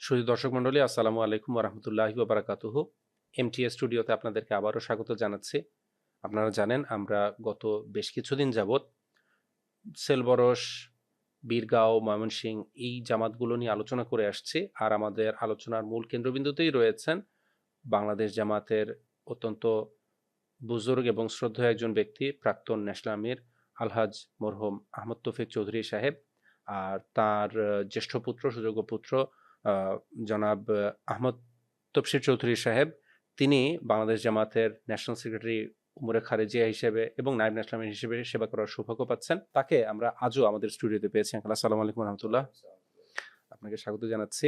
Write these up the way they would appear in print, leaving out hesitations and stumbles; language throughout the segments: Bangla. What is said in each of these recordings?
সুধী দর্শক মণ্ডলী, আসসালামু আলাইকুম ওয়া রাহমাতুল্লাহি ওয়া বারাকাতুহু। এমটিএ স্টুডিওতে আপনাদেরকে আবারও স্বাগত জানাচ্ছি। আপনারা জানেন আমরা গত বেশ কিছুদিন যাবৎ সেলবরস, বীরগাঁও, ময়মনসিংহ এই জামাতগুলো নিয়ে আলোচনা করে আসছি। আর আমাদের আলোচনার মূল কেন্দ্রবিন্দুতেই রয়েছেন বাংলাদেশ জামাতের অত্যন্ত বুজুর্গ এবং শ্রদ্ধেয় একজন ব্যক্তি, প্রাক্তন ন্যাশনাল আমির আলহাজ মরহুম আহমদ তৌফিক চৌধুরী সাহেব। আর তার জ্যেষ্ঠ পুত্র, সুযোগ্য পুত্র জনাব আহমদ তফসির চৌধুরী সাহেব, তিনি বাংলাদেশ জামাতের ন্যাশনাল সেক্রেটারি উমরে খারেজিয়া হিসেবে এবং নায়েব ন্যাশনাল আমির হিসেবে সেবা করার সৌভাগ্য পাচ্ছেন। তাকে আমরা আজও আমাদের স্টুডিওতে পেয়েছি। আসসালামু আলাইকুম রহমতুল্লাহ, আপনাকে স্বাগত জানাচ্ছি।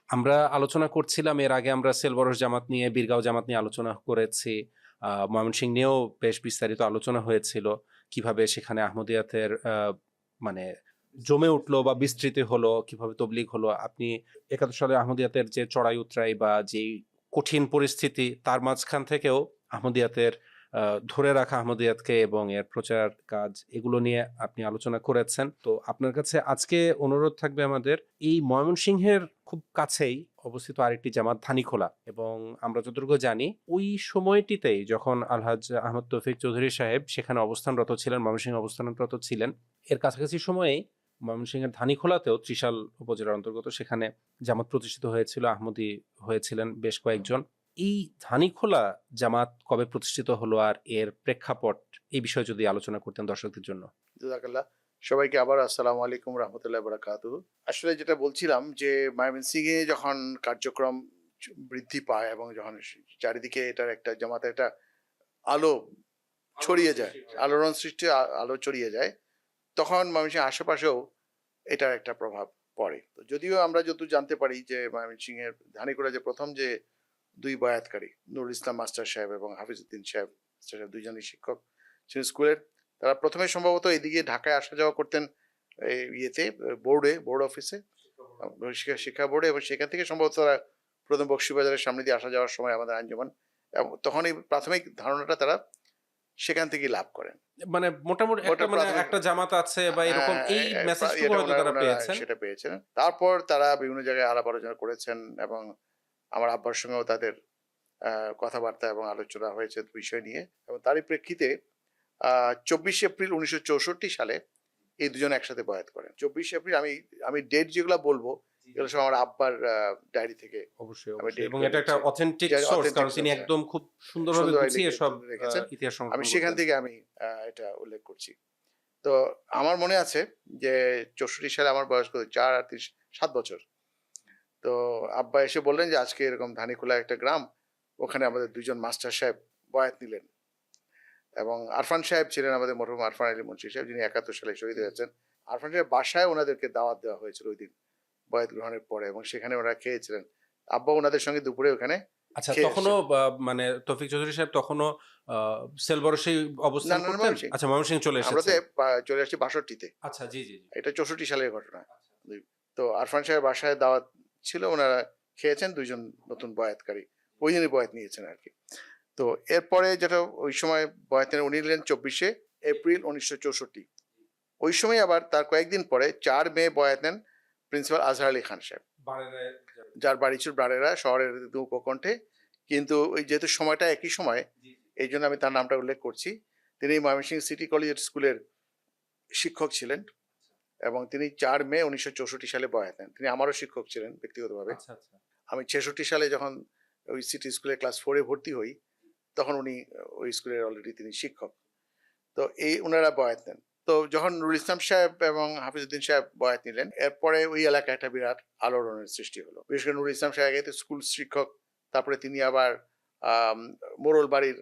আমরা আলোচনা করছিলাম, এর আগে আমরা সেলবরস জামাত নিয়ে, বীরগাঁও জামাত নিয়ে আলোচনা করেছি। ময়মনসিংহ নিয়েও বেশ বিস্তারিত আলোচনা হয়েছিল, কিভাবে সেখানে আহমদিয়াতের মানে জমে উঠলো বা বিস্তৃতি হলো, কিভাবে তবলিগ হলো। আপনি 71 সালে আহমদিয়াতের যে চড়াই উতরাই বা যে কঠিন পরিস্থিতি, তার মাঝখান থেকেও আহমদিয়াতের ধরে রাখা আহমদিয়াতকে এবং এর প্রচার কাজ, এগুলো নিয়ে আপনি আলোচনা করেছেন। তো আপনার কাছে আজকে অনুরোধ থাকবে আমাদের, এই ময়মনসিংহের খুব কাছেই অবস্থিত আরেকটি জামাত ধানীখোলা, এবং আমরা যতটুকু জানি ওই সময়টিতেই যখন আলহাজ আহমদ তৌফিক চৌধুরী সাহেব সেখানে অবস্থানরত ছিলেন, ময়মনসিংহে অবস্থানরত ছিলেন, এর কাছাকাছি সময়েই ময়মনসিংহের ধানীখোলাতেও ত্রিশাল উপজেলার অন্তর্গত সেখানে জামাত প্রতিষ্ঠিত হয়েছিল, আহমদী হয়েছিলেন বেশ কয়েকজন। এই ধানীখোলা জামাত কবে প্রতিষ্ঠিত হলো আর এর প্রেক্ষাপট, এই বিষয়ে যদি আলোচনা করতেন দর্শকদের জন্য। জাযাকাল্লাহ। সবাইকে আবার আসসালামু আলাইকুম রহমতুল্লাহ বারাকাতুহু। আসলে যেটা বলছিলাম যে ময়মনসিংহে যখন কার্যক্রম বৃদ্ধি পায় এবং যখন চারিদিকে এটার একটা জামাতের একটা আলো ছড়িয়ে যায়, আলোড়ন সৃষ্টি, আলো ছড়িয়ে যায়, তখন ময়মনসিংহের আশেপাশেও এটার একটা প্রভাব পড়ে। তো যদিও আমরা যতদূর জানতে পারি যে ময়মনসিংহের ধানীখোলা যে প্রথম যে দুই বয়াতকারী, নুরুল ইসলাম মাস্টার সাহেব এবং হাফিজউদ্দিন সাহেব মাস্টার সাহেব, দুইজনই শিক্ষক ছিলেন স্কুলের। তারা প্রথমে সম্ভবত এদিকে ঢাকায় আসা যাওয়া করতেন ইয়েতে, বোর্ড অফিসে, শিক্ষা বোর্ডে, এবং সেখান থেকে সম্ভবত তারা প্রথম বক্সিবাজারের সামনে দিয়ে আসা যাওয়ার সময় আমাদের আঞ্জুমান, এবং তখন এই প্রাথমিক ধারণাটা তারা সেখান থেকেই লাভ করেন। মানে মোটামুটি একটা, ওটা মানে প্রাথমিক, একটা জামাত আছে বা এরকম এই মেসেজটুকু এটা হয়তো তারা ওনারা পেয়েছেন। সেটা পেয়েছেন। তারপর তারা বিভিন্ন জায়গায় আলাপ আলোচনা করেছেন, এবং আমার আব্বার সঙ্গেও তাদের কথাবার্তা এবং আলোচনা হয়েছে বিষয় নিয়ে, এবং তারই প্রেক্ষিতে 24 এপ্রিল 1964 সালে এই দুজন একসাথে বয়াত করেন। 24 এপ্রিল, আমি আমি ডেট যেগুলো বলবো এগুলো সব আমার আব্বার ডায়েরি থেকে অবশ্যই আমি অবশ্যই, ডেট এবং করে এটা একটা নিচ্ছি, অথেন্টিক যে সোর্স, অথেন্টিক কারণ তিনি সোর্স, একদম খুব সুন্দরভাবে সুন্দরভাবে গুছিয়ে সব রেখেছেন। ইতিহাস আমি সংরক্ষণ সেখান করতেন। থেকে আমি এটা উল্লেখ করছি। তো আমার মনে আছে যে 64 সালে আমার বয়স কত, 7 বছর। তো আব্বা এসে বললেন যে আজকে এরকম ধানীখোলা একটা গ্রাম, ওখানে আমাদের দুইজন মাস্টার সাহেব বয়াত নিলেন, এবং আরফান সাহেব ছিলেন আমাদের মরহুম আরফান আলী মুন্সি সাহেব, যিনি 71 সালে শহীদ হয়েছেন। আরফান সাহেব বাসায় ওনাদেরকে দাওয়াত দেওয়া হয়েছিল ওই দিন বয়াত গ্রহণের পরে, এবং সেখানে ওরা খেয়েছিলেন। আব্বা ওনাদের সঙ্গে দুপুরে ওখানে আচ্ছা, খেয়ে তখনও এসেছেন। মানে তৌফিক চৌধুরী সাহেব তখনও সেলবরসেই না অবস্থান না না, করতেন। আচ্ছা, ময়মনসিংহ চলে আমরা তো এসেছেন। চলে আসছি 62-তে। আচ্ছা, জি জি জি। এটা 64 সালের ঘটনা। আচ্ছা। তো আরফান সাহেব বাসায় দাওয়াত ছিল, ওনারা খেয়েছেন, দুইজন নতুন বয়াতকারী ওই দিনই বয়াত নিয়েছেন আর কি। তো এরপরে যেটা ওই সময় বয়াতের উনি নিলেন 24 এপ্রিল 1964। ওই সময় আবার তার কয়েকদিন পরে 4 মে বয়াত নেন প্রিন্সিপাল আজহার আলী খান সাহেব, যার বাড়ি ছিল ব্রাডেরা শহরের উপকণ্ঠে। কিন্তু ওই যেহেতু সময়টা একই সময়, এই জন্য আমি তার নামটা উল্লেখ করছি। তিনি ময়মনসিংহ সিটি কলেজ স্কুলের শিক্ষক ছিলেন, এবং তিনি 4 মে 1964 সালে বয়াত নেন। তিনি আমারও শিক্ষক ছিলেন ব্যক্তিগতভাবে। আচ্ছা আচ্ছা। আমি 66 সালে যখন ওই সিটি স্কুলে ক্লাস 4-এ ভর্তি হই, তখন উনি ওই স্কুলের অলরেডি তিনি শিক্ষক। তো এই উনারা বয়াত নেন। তো যখন নুরুল ইসলাম সাহেব এবং হাফিজউদ্দিন সাহেব বয়াত নিলেন, এরপরে ওই এলাকায় একটা বিরাট আলোড়নের সৃষ্টি হলো। বিশেষ করে নুরুল ইসলাম সাহেব আগে তো স্কুল শিক্ষক, তারপরে তিনি আবার মোড়ল বাড়ির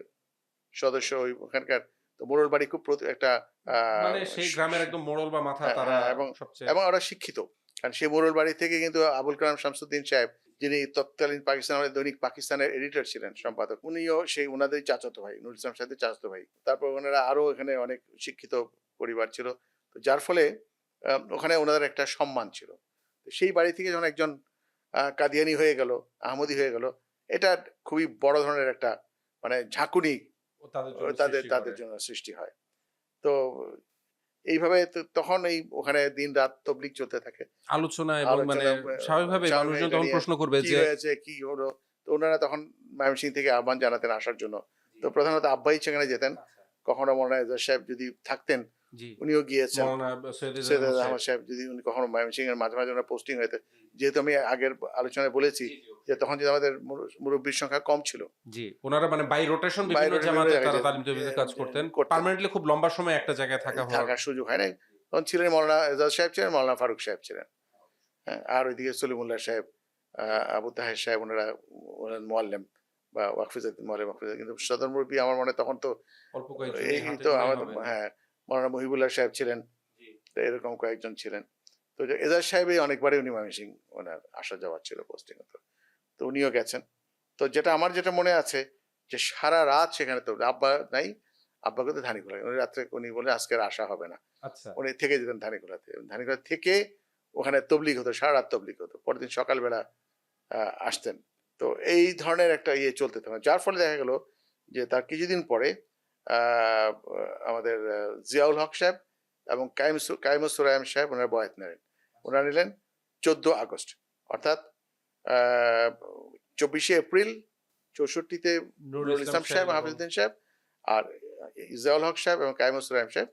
সদস্য, ওই ওখানকার। তো মোড়ল বাড়ি খুব একটা মানে সেই গ্রামের একদম মোড়ল বা মাথা হ্যাঁ, তারা হ্যাঁ, এবং সবচেয়ে। এবং ওরা শিক্ষিত। কারণ সেই মোড়ল বাড়ি থেকে কিন্তু আবুল কালাম শামসুদ্দিন সাহেব, যিনি তৎকালীন পাকিস্তান আমাদের দৈনিক পাকিস্তানের এডিটর ছিলেন, সম্পাদক, উনিও সেই উনাদের চাচাতো ভাই, নুরুল ইসলাম সাহেবের চাচাতো ভাই। তারপর ওনারা আরো এখানে অনেক শিক্ষিত পরিবার ছিল, তো যার ফলে ওখানে ওনাদের একটা সম্মান ছিল। তো সেই বাড়ি থেকে যখন একজন কাদিয়ানি হয়ে গেল, আহমদি হয়ে গেল, এটা খুবই বড় ধরনের একটা মানে ঝাঁকুনি তাদের জন্য তাদের সৃষ্টি করে। তাদের জন্য সৃষ্টি হয়। তো এইভাবে তখন এই ওখানে দিন রাত তবলিগ চলতে থাকে, আলোচনা এবং মানে আলোচনা স্বাভাবিকভাবে স্বাভাবিক মানুষজন এটা তখন নিয়ে প্রশ্ন করবে কি যে হয়েছে কি হলো। তো ওনারা তখন ময়মনসিংহ থেকে আহ্বান জানাতেন আসার জন্য। তো প্রধানত আব্বাই সেখানে যেতেন। কখনো মৌলানা এজাজ সাহেব যদি থাকতেন জি উনিও গিয়েছেন। মৌলানা সৈয়দ সৈয়দ আহমদ সাহেব আহমদ সাহেব যদি উনি কখনো ময়মনসিংহ এর মাঝে মাঝে ওনার পোস্টিং হয়েছে, যেহেতু আমি আগের আলোচনায় বলেছি যে তখন যে আমাদের মুরব্বীর সংখ্যা কম ছিল, জি ওনারা মানে বাই রোটেশন বিভিন্ন বাইরে বিভিন্ন জামাতে জায়গায় তারা তালিম তহবিলে কাজ করতেন করতেন, পার্মানেন্টলি খুব লম্বা সময় একটা জায়গায় থাকা হওয়ার থাকার সুযোগ হয় নাই। তখন ছিলেন মৌলানা এজাজ সাহেব ছিলেন, মৌলানা ফারুক সাহেব ছিলেন। হ্যাঁ, আর ওইদিকে সলিমুল্লাহ সাহেব, আবু তাহের সাহেব, ওনারা মোয়াল্লেম বা ওয়াকফিজুদ্দিন মোয়াল্লেম ওয়াকফিজুদ্দিন। কিন্তু সদর মুরব্বী আমার মনে হয় তখন তো অল্প কয়েকজন এই হাতে তো গোনাই আমাদের, হবে হ্যাঁ, মৌলানা মহিবুল্লাহ সাহেব ছিলেন। জি তো এরকম কয়েকজন ছিলেন। তো যে এজাজ সাহেবই অনেকবারই উনি ময়মনসিংহ ওনার আসা যাওয়া ছিল পোস্টিং হতো। তো উনিও গেছেন। তো আমার যেটা মনে আছে যে সারা রাত সেখানে তো আব্বা নাই, আব্বাকে তো ধানিখোলা উনি রাত্রে উনি বলে আজকে আর আসা হবে না। আচ্ছা উনি থেকে যেতেন ধানিখোলাতে, ধানিখোলা থেকে ওখানে তবলিগ হতো, সারা রাত তবলিগ হতো, পরের দিন সকালবেলা আসতেন। তো এই ধরনের একটা ইয়ে চলতে থাকে, যার ফলে দেখা গেল যে তার কিছুদিন পরে আহ, আমাদের জিয়াউল হক সাহেব এবং কাইমুস সুরাইম সাহেব ওনারা বয়াত নিলেন। ওনারা নিলেন 14 আগস্ট, অর্থাৎ 24শে এপ্রিল 64-তে নুরুল নুরুল ইসলাম ইসলাম সাহেব সাহেব, এবং হাফিজউদ্দিন সাহেব আর জিয়াউল হক সাহেব এবং কাইমুস সুরাইম সাহেব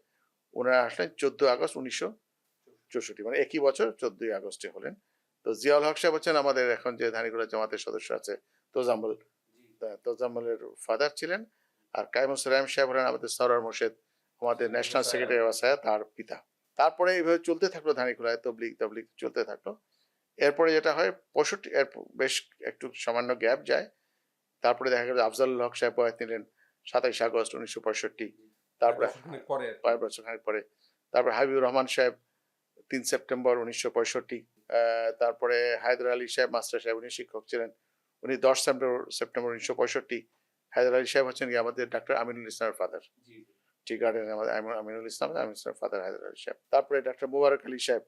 ওনারা আসলেন 14 আগস্ট 1964, মানে একই বছর 14ই আগস্টে হলেন। তো জিয়াউল হক সাহেব হচ্ছেন আমাদের এখন যে ধানিগুড়া জামাতের সদস্য আছে তোজাম্মল, তোজাম্মলের ফাদার ছিলেন। আর কাইমুস সালাম সাহেব হলেন আমাদের সরওয়ার মোর্শেদ, আমাদের ন্যাশনাল সেক্রেটারি ওয়াসায়া, তার পিতা। তারপরে এইভাবে চলতে থাকলো ধানিখোলায় তবলিগ তবলিগ চলতে থাকলো। এরপরে যেটা হয় 65 এর বেশ একটু সামান্য গ্যাপ যায়। তারপরে দেখা গেল আফজালুল হক সাহেব বয়াত নিলেন 27 আগস্ট 1965। তারপরে বছরখানেক পরে আর কি। 5 বছর পরে তারপর হাবিবুর রহমান সাহেব 3 সেপ্টেম্বর 1965। তারপরে হায়দার আলী সাহেব মাস্টার সাহেব, উনি শিক্ষক ছিলেন, উনি 10 সেপ্টেম্বর 1965। হায়দার আলী সাহেব হচ্ছেন আমাদের ডাক্তার আমিনুল ইসলামের ফাদার, জি টি গার্ডেন আমাদের আমিনুল ইসলাম, আমিনুল ইসলামের ফাদার হায়দার আলী সাহেব। তারপরে ডাক্তার মুবারক আলী সাহেব,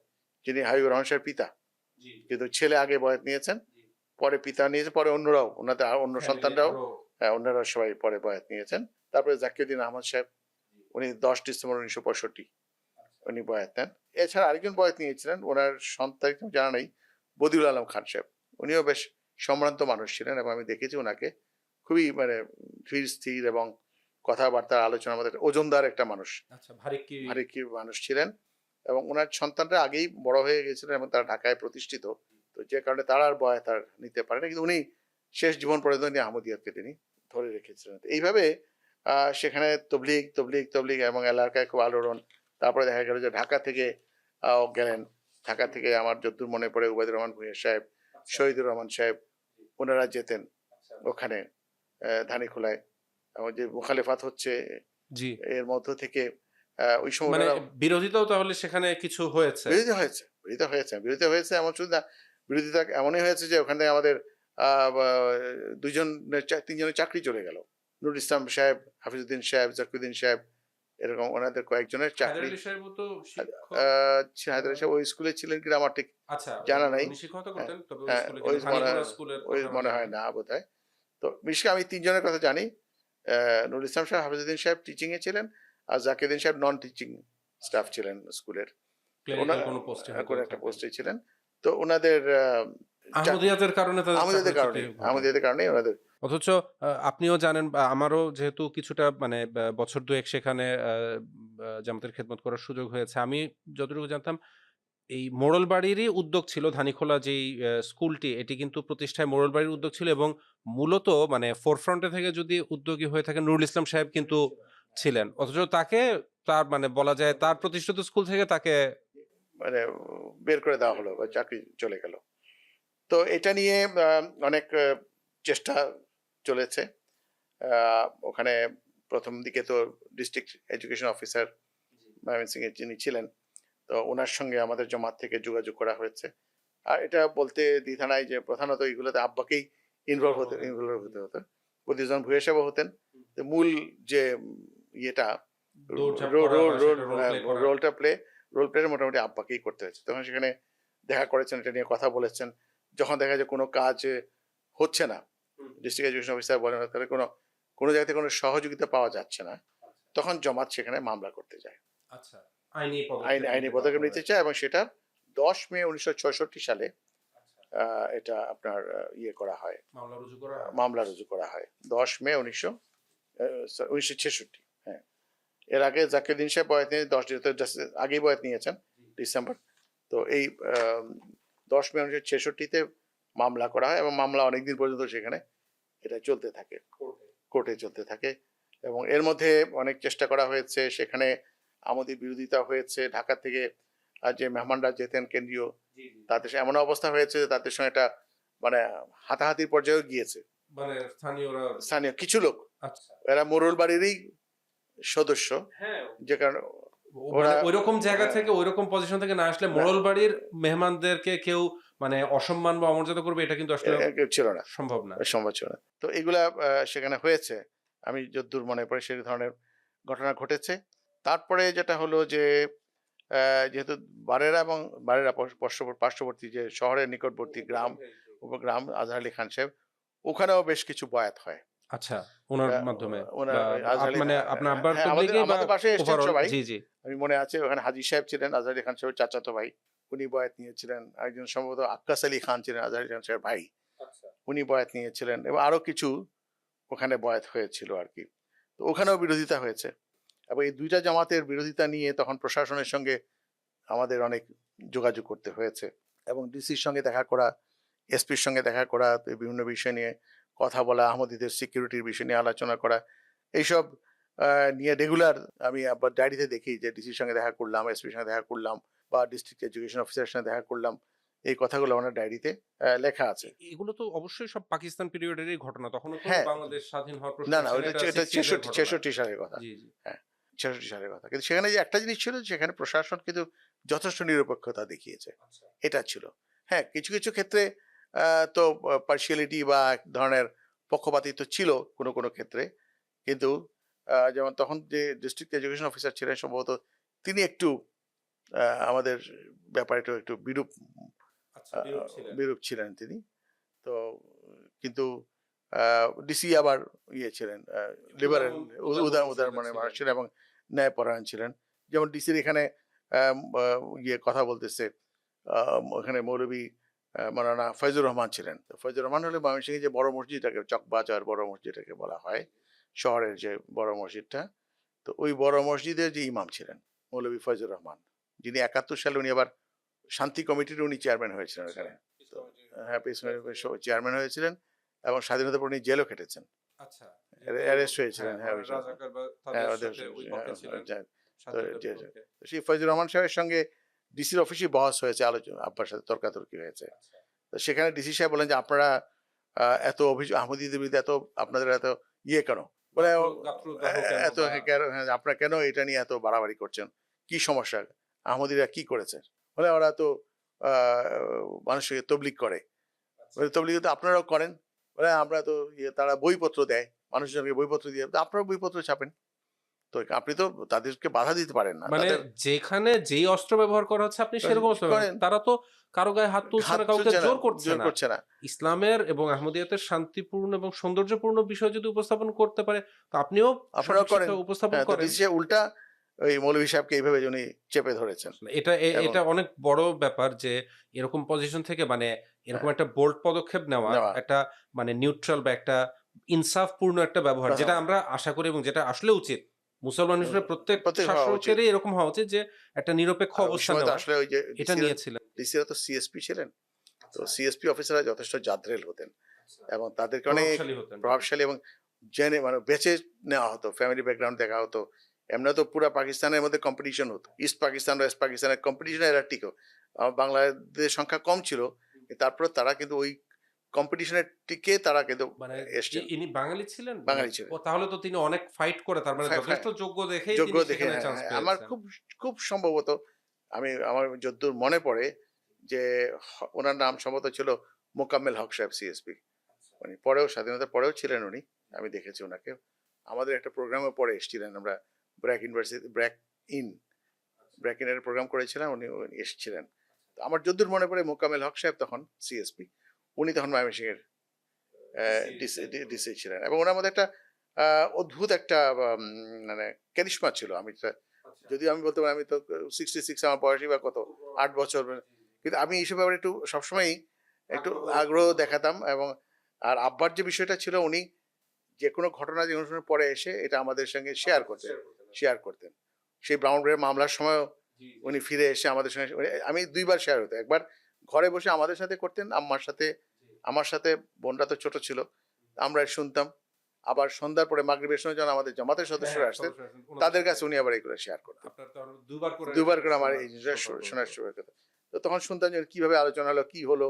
যিনি হাবিবুর রহমান সাহেবের পিতা, জি কিন্তু ছেলে আগে বয়াত নিয়েছেন, জি পরে পিতা নিয়েছে, পরে অন্যরাও ওনাদের অন্য ফ্যামিলি সন্তানরাও, আরো অন্যরা সবাই পরে বয়াত নিয়েছেন। তারপরে জাকিউদ্দিন আহমদ সাহেব, উনি 10 ডিসেম্বর 1965 উনি বয়াত নেন। এছাড়া আরেকজন বয়াত নিয়েছিলেন, ওনার সন্তান জানা নেই, বদিউল আলম খান সাহেব, উনিও বেশ সম্ভ্রান্ত মানুষ ছিলেন এবং আমি দেখেছি ওনাকে খুবই মানে ধীর স্থির এবং কথাবার্তা আলোচনার মধ্যে ওজনদার একটা মানুষ, আচ্ছা ভারী কি ভারী কি মানুষ ছিলেন। এবং ওনার সন্তানরা আগেই বড় হয়ে গেছিলেন এবং তারা ঢাকায় প্রতিষ্ঠিত, তো যে কারণে তারা আর বয়াত আর নিতে পারে না, কিন্তু উনি শেষ জীবন পর্যন্ত উনি আহমদিয়াতকে তিনি ধরে রেখেছিলেন। তো এইভাবে সেখানে তবলিগ তবলিগ তবলিগ এবং এলাকায় খুব আলোড়ন। তারপরে দেখা গেল যে ঢাকা থেকে গেলেন, ঢাকা থেকে আমার যদ্দূর মনে পড়ে উবাইদুর রহমান ভূঁইয়া সাহেব, শহীদুর রহমান সাহেব, ওনারা যেতেন ওখানে ধানীখোলায়, এবং যে মুখালেফাত হচ্ছে জি এর মধ্য থেকে ওই সময় মানে ওনারা বিরোধিতাও তাহলে সেখানে কিছু হয়েছে বিরোধিতা হয়েছে এমন শুধু না, বিরোধিতা এমনই হয়েছে যে ওখানে আমাদের দুইজন তিনজনের চাকরি চলে গেল। নুরুল ইসলাম সাহেব, হাফিজউদ্দিন সাহেব, জাকিউদ্দিন সাহেব, এরকম ওনাদের কয়েকজনের হায়দার চাকরি। আলী সাহেবও তো শিক্ষক হায়দার সাহেব ওই স্কুলে ছিলেন কিনা আমার ঠিক আচ্ছা জানা নাই। উনি শিক্ষকতা হ্যাঁ, করতেন তবে ওই হ্যাঁ, স্কুলে ওই কিন্তু মনে ধানীখোলা হয়, স্কুলের ওই কথা আমার মনে জানা হয় নেই না বোধ হয়। তো বিশেষ করে আমি তিনজনের কথা জানি। নুরুল ইসলাম সাহেব, হাফিজউদ্দিন সাহেব টিচিং এ ছিলেন, আর জাকিউদ্দিন সাহেব নন টিচিং স্টাফ ছিলেন স্কুলের। তো ক্লেরিক্যাল কোনো পোস্টে হয়তো কোনো একটা থাকবেন পোস্টে ছিলেন। তো ওনাদের আহমদিয়াতের কারণে তাদের চাকরিচ্যুতি ঘটে আমাদের কারণে ওনাদের অথচ আপনিও জানেন বা আমারও যেহেতু কিছুটা মানে বছর দুয়েক সেখানে জামাতের খেদমত করার সুযোগ হয়েছে। আমি যতটুকু জানতাম এই মোড়লবাড়িরই উদ্যোগ ছিল ধানীখোলা যেই স্কুলটি এটি কিন্তু প্রতিষ্ঠায় মোড়লবাড়ির উদ্যোগ ছিল এবং মূলত মানে ফোরফ্রন্টে থেকে যদি উদ্যোগী হয়ে থাকেন নুরুল ইসলাম সাহেব কিন্তু ছিলেন। অথচ তাকে তার মানে বলা যায় তার প্রতিষ্ঠিত স্কুল থেকে তাকে মানে বের করে দেওয়া হলো বা চাকরি চলে গেল। তো এটা নিয়ে অনেক চেষ্টা চলেছে। ওখানে প্রথম দিকে তো ডিস্ট্রিক্ট এডুকেশন অফিসার ময়মনসিংহ এর যিনি ছিলেন, তো ওনার সঙ্গে আমাদের জামাত থেকে যোগাযোগ করা হয়েছে। আর এটা বলতে দ্বিধা নাই যে প্রধানত এইগুলোতে আব্বাকেই ইনভলভ হতে হতো। প্রতিজন ভূয়া সাহেব হতেন। তো মূল যে ইয়েটা দৌড়ঝাঁপ করা বা সেটা রোল প্লে করা রোলটা রোল প্লেটা মোটামুটি আব্বাকেই করতে হয়েছে। তখন সেখানে দেখা করেছেন, এটা নিয়ে কথা বলেছেন। যখন দেখা যায় কোনো কাজ হচ্ছে না, ডিস্ট্রিক্ট এডুকেশন অফিসার বলেন তাহলে কোনো জায়গা থেকে কোনো সহযোগিতা পাওয়া যাচ্ছে না, তখন জামাত সেখানে মামলা করতে যায়। আচ্ছা আইনি আইনি পদক্ষেপ নিতে চায়, এবং সেটা 10 মে 1966 সালে এটা আপনার ইয়ে করা হয়, মামলা রুজু করা হয় 10 মে 1966। হ্যাঁ, এর আগে জাকিরউদ্দিন সাহেব বয়াত নিয়ে 10 আগেই বয়াত নিয়েছেন ডিসেম্বর। তো এই 10 মে 1966-তে মামলা করা হয়, এবং মামলা অনেকদিন পর্যন্ত সেখানে এটা চলতে থাকে, কোর্টে চলতে থাকে। এবং এর মধ্যে অনেক চেষ্টা করা হয়েছে, সেখানে আমাদের বিরোধিতা হয়েছে। ঢাকা থেকে যে মেহমানরা যেতেন কেন্দ্রীয়, তাদের এমন অবস্থা হয়েছে যে তাদের সঙ্গে একটা মানে হাতাহাতির পর্যায়ে গিয়েছে মানে স্থানীয় কিছু লোক। এরা মোরল বাড়িরই সদস্য, যে কারণে ওরা ওইরকম জায়গা থেকে ওইরকম পজিশন থেকে না আসলে মোড়ল বাড়ির মেহমানদেরকে কেউ মানে অসম্মান বা অমর্যাদা করবে, এটা কিন্তু আসলে ছিল না, সম্ভব ছিল না। তো এগুলা সেখানে হয়েছে, আমি যতদূর মনে পড়ে সেই ধরনের ঘটনা ঘটেছে। তারপরে যেটা হলো যে যেহেতু বারেরা এবং বারেরা পার্শ্ববর্তী যে শহরের নিকটবর্তী গ্রাম, উপগ্রাম আজহার আলী খান সাহেব, ওখানেও বেশ কিছু বয়াত হয়। আচ্ছা, ওনার মাধ্যমে মানে আপনার আব্বার আমাদের পাশে এসেছেন সবাই। জি জি, আমি মনে আছে ওখানে হাজী সাহেব ছিলেন, আজহার আলী খান সাহেবের চাচাতো ভাই, উনি বয়াত নিয়েছিলেন। একজন সম্ভবত আক্কাস আলী খান ছিলেন আজহার আলী খান সাহেবের ভাই, উনি বয়াত নিয়েছিলেন, এবং আরো কিছু ওখানে বয়াত হয়েছিল আর কি। তো ওখানেও বিরোধিতা হয়েছে, এবং এই দুইটা জামাতের বিরোধিতা নিয়ে তখন প্রশাসনের সঙ্গে আমাদের অনেক যোগাযোগ করতে হয়েছে, এবং ডিসির সঙ্গে দেখা করা, এসপির সঙ্গে দেখা করা, বিভিন্ন বিষয় নিয়ে কথা বলা, আহমদীদের সিকিউরিটির বিষয় নিয়ে আলোচনা করা, এইসব নিয়ে রেগুলার আমি আবার ডায়েরিতে দেখি যে ডিসির সঙ্গে দেখা করলাম, এসপির সঙ্গে দেখা করলাম, বা ডিস্ট্রিক্ট এডুকেশন অফিসারের সঙ্গে দেখা করলাম। এই কথাগুলো আমার ডায়েরিতে লেখা আছে। এগুলো তো অবশ্যই সব পাকিস্তান পিরিয়ডেরই ঘটনা, তখনও তো বাংলাদেশ স্বাধীন হওয়ার প্রশ্ন না, এটা 66 সালের কথা। জি জি, হ্যাঁ, 66 সালের কথা। কিন্তু সেখানে যে একটা জিনিস ছিল, সেখানে প্রশাসন কিন্তু যথেষ্ট নিরপেক্ষতা দেখিয়েছে, এটা ছিল। হ্যাঁ, কিছু কিছু ক্ষেত্রে তো পার্সিয়ালিটি বা এক ধরনের পক্ষপাতিত্ব ছিল কোনো কোনো ক্ষেত্রে, কিন্তু যেমন তখন যে ডিস্ট্রিক্ট এডুকেশন অফিসার ছিলেন সম্ভবত, তিনি একটু আমাদের ব্যাপারে একটু বিরূপ ছিলেন তিনি। তো কিন্তু ডিসি আবার ইয়ে ছিলেন, লিবারেল, উদার মানে মানুষ ছিলেন, এবং ন্যায়পরায়ণ ছিলেন। যেমন ডিসির এখানে ইয়ে কথা বলতেছে, ওখানে মৌলভী মাওলানা ফয়জুর রহমান ছিলেন। তো ফয়জুর রহমান হলে ময়মনসিংহে যে বড় মসজিদটাকে, চকবাজার বড় মসজিদটাকে বলা হয়, শহরের যে বড় মসজিদটা, তো ওই বড় মসজিদের যে ইমাম ছিলেন মৌলভী ফয়জুর রহমান, যিনি 71 সালে উনি আবার শান্তি কমিটির উনি চেয়ারম্যান হয়েছিলেন ওখানে। হ্যাঁ, চেয়ারম্যান হয়েছিলেন, এবং স্বাধীনতার পর উনি জেলও খেটেছেন, অ্যারেস্ট হয়েছিলেন। হ্যাঁ, সেই ফয়জুর রহমান সাহেবের সঙ্গে ডিসির অফিসে বহস হয়েছে, আলোচনা, আব্বার সাথে তর্কাতর্কি হয়েছে। তো সেখানে ডিসি সাহেব বলেন যে আপনারা এত অভিযোগ আহমদীদের বিরুদ্ধে, এত আপনাদের এত ইয়ে কেন, বলে এত আপনারা কেন এটা নিয়ে এত বাড়াবাড়ি করছেন, কি সমস্যা, আহমদীরা কি করেছে? বলে ওরা তো মানুষকে তবলিগ করে। তবলিগ তো আপনারাও করেন। বলে আমরা তো তারা বইপত্র দেয়, মানুষজনকে বইপত্র দিয়ে, আপনারা বইপত্র ছাপেন, তো আপনি তো তাদেরকে বাধা দিতে পারেন না। মানে যেখানে যেই অস্ত্র ব্যবহার করা হচ্ছে আপনি সেরকম অস্ত্র করেন, তারা তো কারো গায়ে হাত তুলছে না, কাউকে জোর করছে না। ইসলামের এবং আহমদিয়াতের শান্তিপূর্ণ এবং সৌন্দর্যপূর্ণ বিষয় যদি উপস্থাপন করতে পারে, তো আপনিও উপস্থাপন করেন। উল্টা ওই মৌলভী সাহেবকে এইভাবে উনি চেপে ধরেছেন। এটা অনেক বড় ব্যাপার যে এরকম পজিশন থেকে মানে এরকম একটা বোল্ড পদক্ষেপ নেওয়া, একটা মানে নিউট্রাল বা একটা ইনসাফপূর্ণ একটা ব্যবহার, যেটা আমরা আশা করি এবং যেটা আসলে উচিত। মুসলমান হিসেবে প্রত্যেক শাসকেরই এরকম হওয়া উচিত যে একটা নিরপেক্ষ অবস্থান নেওয়া। আসলে ওই যে এটা নিয়েছিলেন ডিসিরা তো সিএসপি ছিলেন, তো সিএসপি অফিসাররা যথেষ্ট জাদরেল হতেন, এবং তাদেরকে অনেক প্রভাবশালী এবং জেনে মানে বেঁচে নেওয়া হতো, ফ্যামিলি ব্যাকগ্রাউন্ড দেখা হতো। এমনি তো পুরো পাকিস্তানের মধ্যে কম্পিটিশন হতো, ইস্ট পাকিস্তান ওয়েস্ট পাকিস্তানের কম্পিটিশন এরা টিকো। বাংলাদেশের সংখ্যা কম ছিল, তারপরে তারা কিন্তু ওই কম্পিটিশনের টিকে তারা কিন্তু এসেছেন। ইনি বাঙালি ছিলেন? বাঙালি ছিলেন। তাহলে তো তিনি অনেক ফাইট করে, তার মানে যথেষ্ট যোগ্য দেখেই তিনি সেখানে চান্স পেয়েছেন। আমার খুব সম্ভবত, আমার যতদূর মনে পড়ে যে ওনার নাম সম্ভবত ছিল মোকাম্মেল হক সাহেব, সিএসপি। মানে পরেও স্বাধীনতার পরেও ছিলেন উনি, আমি দেখেছি ওনাকে। আমাদের একটা প্রোগ্রামে পরে এসেছিলেন, আমরা ব্র্যাক ইউনিভার্সিটি ব্র্যাক ইনের প্রোগ্রাম করেছিলাম, উনি এসেছিলেন। আমার যতদূর মনে পড়ে মোকাম্মেল হক সাহেব তখন সিএসপি, উনি তখন ময়মনসিংহের ডিসি ছিলেন, এবং ওনার মধ্যে একটা অদ্ভুত একটা মানে ক্যারিশমা ছিল, আমি যদিও আমি বলতে পারি আমি তো 66, আমার বয়সই বা কত, 8 বছর। কিন্তু আমি এইসব ব্যাপারে একটু সবসময়ই একটু আগ্রহ দেখাতাম। এবং আর আব্বার যে বিষয়টা ছিল, উনি যে কোনো ঘটনা যে অনুষ্ঠানের পরে এসে এটা আমাদের সঙ্গে শেয়ার করতেন। সেই ব্রাউন ব্রেড মামলার সময়ও উনি ফিরে এসে আমাদের সঙ্গে আমি ২ বার শেয়ার হতো। একবার ঘরে বসে আমাদের সাথে করতেন, আম্মার সাথে, আমার সাথে। বোনটা তো ছোট ছিল, আমরা শুনতাম। আবার সন্ধ্যার পরে মাগরিবের সময় যখন আমাদের জামাতের সদস্যরা আসতেন, তাদের কাছে উনি আবার এগুলো শেয়ার করতেন। আপনার তো আরো ২ বার করে ২ বার করে আমার এই জিনিসটা শোনার সুযোগ হতো। তো তখন শুনতাম যে কিভাবে আলোচনা হলো, কি হলো,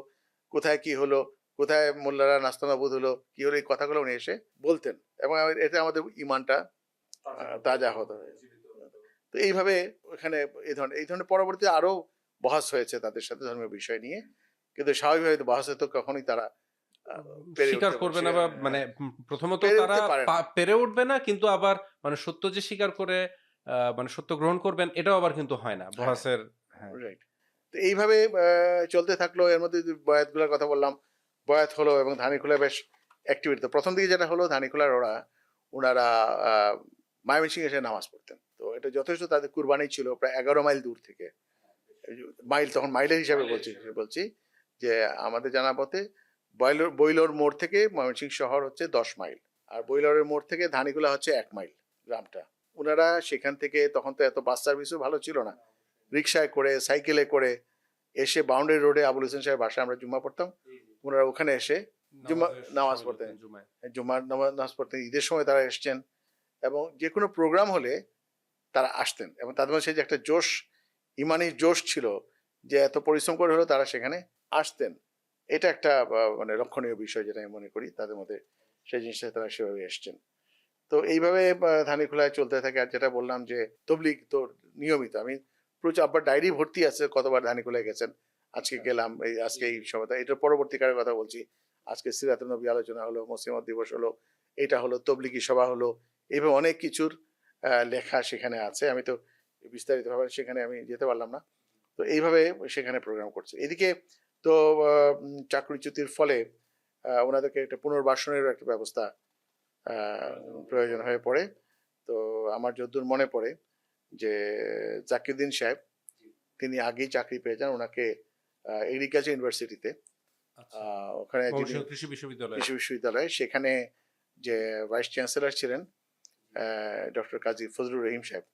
কোথায় কি হলো, কোথায় মোল্লারা নাস্তানাবুদ হলো, কি হলো, এই কথাগুলো উনি এসে বলতেন। এবং এতে আমাদের ঈমানটা তাজা হতো। তো এইভাবে ওখানে এই ধরনের পরবর্তীতে আরো বহাস হয়েছে তাদের সাথে ধর্মীয় বিষয় নিয়ে। কিন্তু স্বাভাবিকভাবে তো বহাসে তো কখনোই তারা পেরে স্বীকার উঠতে করবে না, বা মানে প্রথমত পেরে তারা উঠতে পারে না। পেরে উঠবে না, কিন্তু আবার মানে সত্য যে স্বীকার করে মানে সত্য গ্রহণ করবেন, এটাও আবার কিন্তু হয় না হ্যাঁ, বহাসের। হ্যাঁ, রাইট। তো এইভাবে চলতে থাকলো। এর মধ্যে যে বয়াতগুলোর কথা বললাম, বয়াত হলো এবং ধানীখোলায় বেশ অ্যাক্টিভিটি। তো প্রথম দিকে যেটা হলো, ধানীখোলার ওনারা ময়মনসিংহে এসে নামাজ পড়তেন। তো এটা যথেষ্ট তাদের কুরবানি ছিল, প্রায় 11 মাইল দূর থেকে। মাইল, তখন মাইলের হিসাবে বলছি যে আমাদের জানা মতে বইলর মোড় থেকে ময়মনসিংহ শহর হচ্ছে 10 মাইল। আর বইলরের মোড় থেকে ধানীখোলা হচ্ছে 1 মাইল গ্রামটা। উনারা সেখান থেকে, তখন তো এত বাস সার্ভিসও ভালো ছিল না, রিক্সায় করে, সাইকেলে করে এসে বাউন্ডারি রোডে আবুল হোসেন সাহেব বাসায় আমরা জুম্মা পড়তাম। ওনারা ওখানে এসে জুম্মা নামাজ পড়তেন। জুমায়। জুম্মার নামাজ পড়তেন। ঈদের সময় তারা এসছেন এবং যে কোনো প্রোগ্রাম হলে তারা আসতেন। এবং তাদের মধ্যে সেই যে একটা জোশ, ইমানি জোশ ছিল, যে এত পরিশ্রম করে হলেও তারা সেখানে আসতেন। এটা একটা মানে লক্ষণীয় বিষয়, যেটা আমি মনে করি তাদের মধ্যে সেই জিনিসটা তারা সেভাবে এসছেন। তো এইভাবে ধানীখোলায় চলতে থাকে। আর যেটা বললাম যে তবলিগ তো নিয়মিত, আমি প্রচুর, আব্বার ডায়েরি ভর্তি আছে কতবার ধানীখোলায় গেছেন। আজকে গেলাম, আজকে এই সময়টা, এটার পরবর্তীকারের কথা বলছি। আজকে সিরাতুন নবী আলোচনা হলো, মুসলিমত দিবস হলো, এটা হলো, তবলিগি সভা হলো, এইভাবে অনেক কিছুর লেখা সেখানে আছে। আমি তো বিস্তারিতভাবে সেখানে আমি যেতে পারলাম না। তো এইভাবে সেখানে প্রোগ্রাম করছে। এদিকে তো চাকরিচ্যুতির ফলে ওনাদেরকে একটা পুনর্বাসনেরও একটা ব্যবস্থা প্রয়োজন হয়ে পড়ে। তো আমার যতদূর মনে পড়ে যে জাকিউদ্দিন সাহেব, তিনি আগেই চাকরি পেয়ে যান। ওনাকে এগ্রিকালচার ইউনিভার্সিটিতে, আচ্ছা, ওখানে যিনি ময়মনসিংহ কৃষি বিশ্ববিদ্যালয়। কৃষি বিশ্ববিদ্যালয়ে, সেখানে যে ভাইস চ্যান্সেলর ছিলেন ডক্টর কাজী ফজলুর রহিম সাহেব,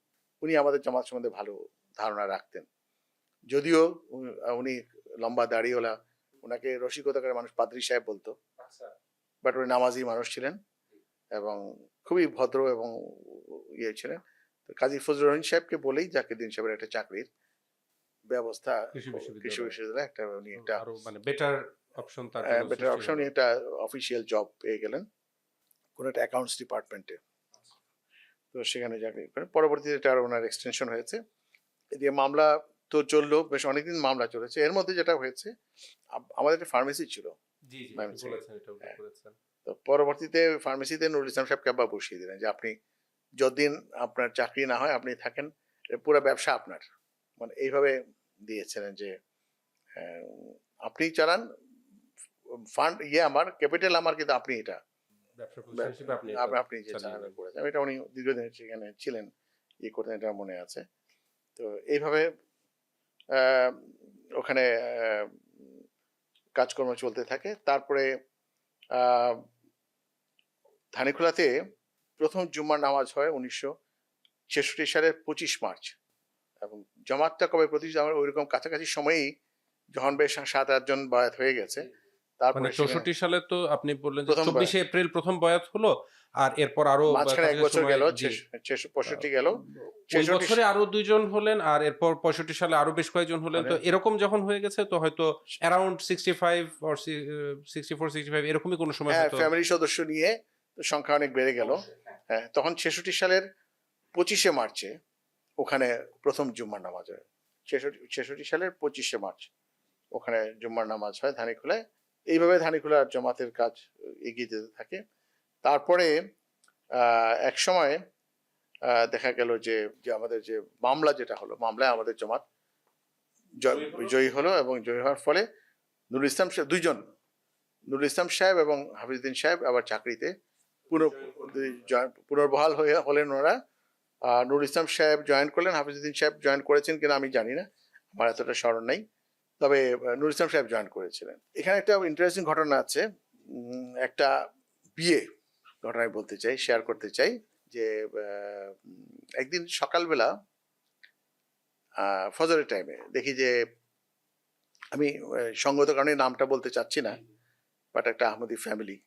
উনি আমাদের জামাত সম্বন্ধে ভালো ধারণা রাখতেন। যদিও উনি লম্বা দাড়িওয়ালা, ওনাকে রসিকতাকার মানুষ পাদ্রী সাহেব বলতো, বাট উনি নামাজি মানুষ ছিলেন এবং খুবই ভদ্র এবং ইয়ে ছিলেন। তো কাজী ফজলুর রহিম সাহেবকে বলেই জাকিউদ্দিন সাহেবের একটা চাকরির ব্যবস্থা, কৃষি কৃষি বিশ্ববিদ্যালয় বিশ্ববিদ্যালয়ে একটা, উনি একটা আরো মানে বেটার অপশন তার জন্য বেটার সৃষ্টি অপশন, হলো। উনি একটা অফিসিয়াল জব পেয়ে গেলেন কোন একটা অ্যাকাউন্টস ডিপার্টমেন্টে। তো সেখানে চাকরি করেন। পরবর্তীতে এটা আরো ওনার এক্সটেনশন হয়েছে। এদিকে মামলা তো চললো, বেশ অনেকদিন মামলা চলেছে। এর মধ্যে যেটা হয়েছে, আমাদের একটা ফার্মেসি ছিল জি, জি, আপনি ময়মনসিংহে। বলেছেন, এটা উল্লেখ হ্যাঁ। করেছেন। তো পরবর্তীতে ফার্মেসিতে নুরুল ইসলাম সাহেবকে আবার বসিয়ে দিলেন যে আপনি যতদিন আপনার চাকরি না হয় আপনি থাকেন, পুরো ব্যবসা আপনার। মানে এইভাবে দিয়েছিলেন যে আহ, আপনি চালান, ফান্ড আমার, ক্যাপিটাল আমার, কিন্তু আপনি এটা ব্যবসা প্রতিষ্ঠান হিসেবে আপনি এটা আপনি যে চালিয়ে চালানো নেন। করেছেন। এটা উনি দীর্ঘদিন সেখানে ছিলেন, করতেন, এটা মনে আছে। তো এইভাবে আহ, ওখানে কাজকর্ম চলতে থাকে। তারপরে আহ, ধানীখোলাতে প্রথম জুম্মার নামাজ হয় 1966 সালের 25 মার্চ। এবং জামাতটা কবে প্রতিষ্ঠিত, আমার ওইরকম কাছাকাছি সময়েই, যখন বেশ 7-8 জন বায়াত হয়ে গেছে, মানে তারপরে সেখানে 64 সালে তো আপনি বললেন যে প্রথম 24শে এপ্রিল প্রথম বয়াত হলো, আর এরপর আরো মাঝখানে এক কাছাকাছি বছর সময়, গেল, জি, 65 গেল, ওই 66 বছরে আরো 2 জন হলেন, আর এরপর 65 সালে আরো বেশ কয়েকজন হলেন। তো এরকম যখন হয়ে গেছে, তো হয়তো অ্যারাউন্ড 65 অর 64-65 এরকমই কোনো সময় হ্যাঁ, হয়তো। ফ্যামিলি সদস্য নিয়ে তো সংখ্যা অনেক বেড়ে গেল। হ্যাঁ, তখন 66 সালের 25শে মার্চে ওখানে প্রথম জুম্মার নামাজ হয়। 66 সালের 25শে মার্চ ওখানে জুম্মার নামাজ হয় ধানীখোলায়। এইভাবে ধানীখোলার জামাতের কাজ এগিয়ে যেতে থাকে। তারপরে এক সময় দেখা গেল যে যে আমাদের যে মামলা যেটা হলো, মামলায় আমাদের জামাত জয়ী হলো। এবং জয়ী হওয়ার ফলে নুরুল ইসলাম সাহেব, দুইজন, নুরুল ইসলাম সাহেব এবং হাফিজউদ্দিন সাহেব আবার চাকরিতে পুনর্বহাল হলেন ওনারা। নুরুল ইসলাম সাহেব জয়েন করলেন, হাফিজউদ্দিন সাহেব জয়েন করেছেন কিনা আমি জানি না, আমার এতটা স্মরণ নেই। তবে নুরুল ইসলাম সাহেব জয়েন করেছিলেন। এখানে একটা ইন্টারেস্টিং ঘটনা আছে, একটা বিয়ে ঘটনা আমি বলতে চাই, শেয়ার করতে চাই। যে একদিন সকালবেলা ফজরের টাইমে দেখি যে, আমি সঙ্গত কারণে নামটা বলতে চাচ্ছি না, বাট একটা আহমদি ফ্যামিলি,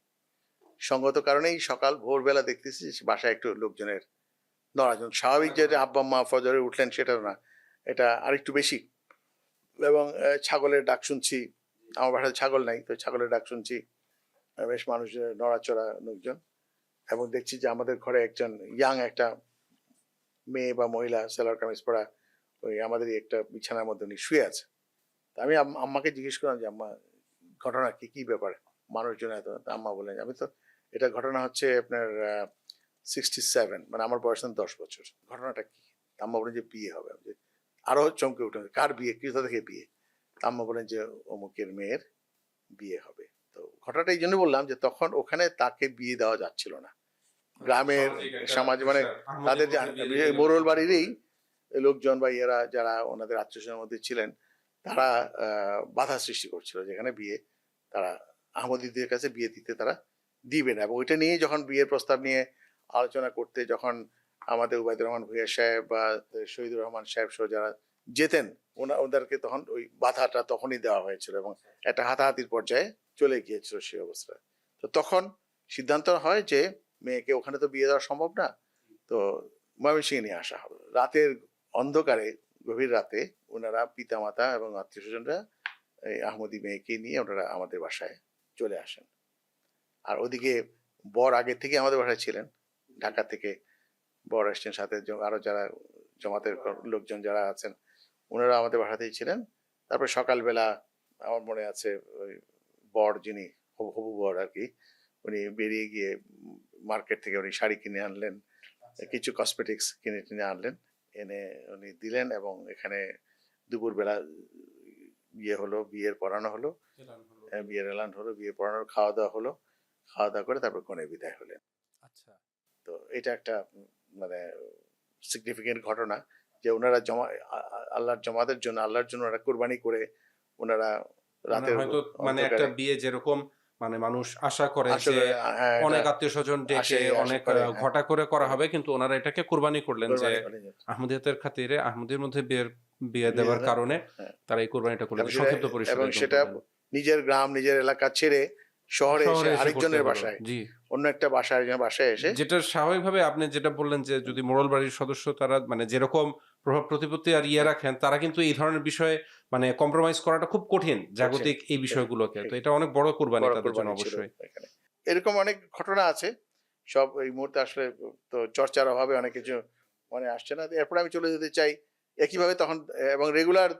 সঙ্গত কারণেই সকাল ভোরবেলা দেখতেছি যে বাসায় একটু লোকজনের নড়াচড়া। স্বাভাবিক যে আব্বা আম্মা ফজরে উঠলেন সেটা না, এটা আরেকটু বেশি। এবং ছাগলের ডাক শুনছি, আমার বাসায় ছাগল নাই, তো ছাগলের ডাক শুনছি, বেশ মানুষের নড়াচড়া লোকজন। এবং দেখছি যে আমাদের ঘরে একজন ইয়াং একটা মেয়ে বা মহিলা সেলার কামিজ পরা ওই আমাদেরই একটা বিছানার মধ্যে উনি শুয়ে আছে। তা আমি আম্মাকে জিজ্ঞেস করলাম যে, আম্মা ঘটনা কি, কি ব্যাপার, মানুষজন এত? তা আম্মা বললেন, আমি তো, এটা ঘটনা হচ্ছে আপনার 67, মানে আমার বয়স 10 বছর। ঘটনাটা কি? আম্মা বলেন যে বিয়ে হবে। আমি যে আরো চমকে উঠলাম, কার বিয়ে, কোথা থেকে বিয়ে? আম্মা বলেন যে অমুকের মেয়ের বিয়ে হবে। তো ঘটনাটা এই জন্য বললাম যে তখন ওখানে তাকে বিয়ে দেওয়া যাচ্ছিল না। গ্রামের সমাজ মানে তাদের মোড়ল বাড়িরই লোকজন বা ইয়েরা যারা ওনাদের আত্মীয়স্বজনের মধ্যে ছিলেন, তারা বাধা সৃষ্টি করছিল যেখানে বিয়ে, তারা আহমদীদের কাছে বিয়ে দিতে তারা দিবে না। এবং ওইটা নিয়ে যখন বিয়ের প্রস্তাব নিয়ে আলোচনা করতে যখন আমাদের উবাইদুর রহমান ভূঁইয়া সাহেব বা শহীদুর রহমান সাহেব সহ যারা যেতেন, ওদেরকে তখন ওই বাধাটা তখনই দেওয়া হয়েছিল এবং একটা হাতাহাতির পর্যায়ে চলে গিয়েছিল সেই অবস্থা। তো তখন সিদ্ধান্ত হয় যে মেয়েকে ওখানে তো বিয়ে দেওয়া সম্ভব না, তো ময়মনসিংহে নিয়ে আসা হবে। রাতের অন্ধকারে, গভীর রাতে ওনারা পিতামাতা এবং আত্মীয় স্বজনরা এই আহমদী মেয়েকে নিয়ে ওনারা আমাদের বাসায় চলে আসেন। আর ওদিকে বর আগে থেকে আমাদের বাসায় ছিলেন, ঢাকা থেকে বর আসছেন, সাথে আরো যারা জমাতের লোকজন যারা আছেন ওনারা আমাদের বাসাতেই ছিলেন। তারপরে সকালবেলা আমার মনে আছে ওই বর যিনি হবু বর আর কি, উনি বেরিয়ে গিয়ে মার্কেট থেকে উনি শাড়ি কিনে আনলেন, কিছু কসমেটিক্স কিনে টিনে আনলেন, এনে উনি দিলেন এবং এখানে দুপুরবেলা বিয়ে হলো, বিয়ের পড়ানো হলো, বিয়ের এলান হলো, বিয়ে পড়ানোর খাওয়া দাওয়া হলো, খাওয়া দাওয়া করে তারপর কনে বিদায় হলেন। আচ্ছা, তো এটা একটা মানে সিগনিফিকেন্ট ঘটনা যে ওনারা আল্লাহর জমাতের জন্য, আল্লাহর জন্য ওরা কুরবানি করে ওনারা রাতের হয়তো মানে একটা বিয়ে যেরকম মানে মানুষ আশা করে যে অনেক আত্মীয় স্বজন ডেকে অনেক ঘটা করে করা হবে, কিন্তু ওনারা এটাকে কুরবানি করলেন যে আহমদিয়তের খাতিরে, আহমদের মধ্যে বিয়ে দেওয়ার কারণে তারা এই কুরবানিটা করলেন সংক্ষিপ্ত পরিসরে। এবং সেটা নিজের গ্রাম, নিজের এলাকা ছেড়ে শহরে এসে আরেকজনের বাসায়, জি, অন্য একটা বাসায় বাসায় এসে, যেটা স্বাভাবিকভাবে আপনি যেটা বললেন যে যদি মোড়ল বাড়ির সদস্য তারা মানে যেরকম প্রভাব প্রতিপত্তি আর রাখেন, তারা কিন্তু এই ধরনের বিষয়ে মানে কম্প্রোমাইজ করাটা খুব কঠিন জাগতিক এই বিষয়গুলোকে। তো এটা অনেক বড় কুরবানি তাদের জন্য অবশ্যই। এরকম অনেক ঘটনা আছে, সব এই মুহূর্তে আসলে তো চর্চার অভাবে অনেক কিছু মনে আসছে না। এরপরে আমি চলে যেতে চাই একইভাবে তখন, এবং রেগুলার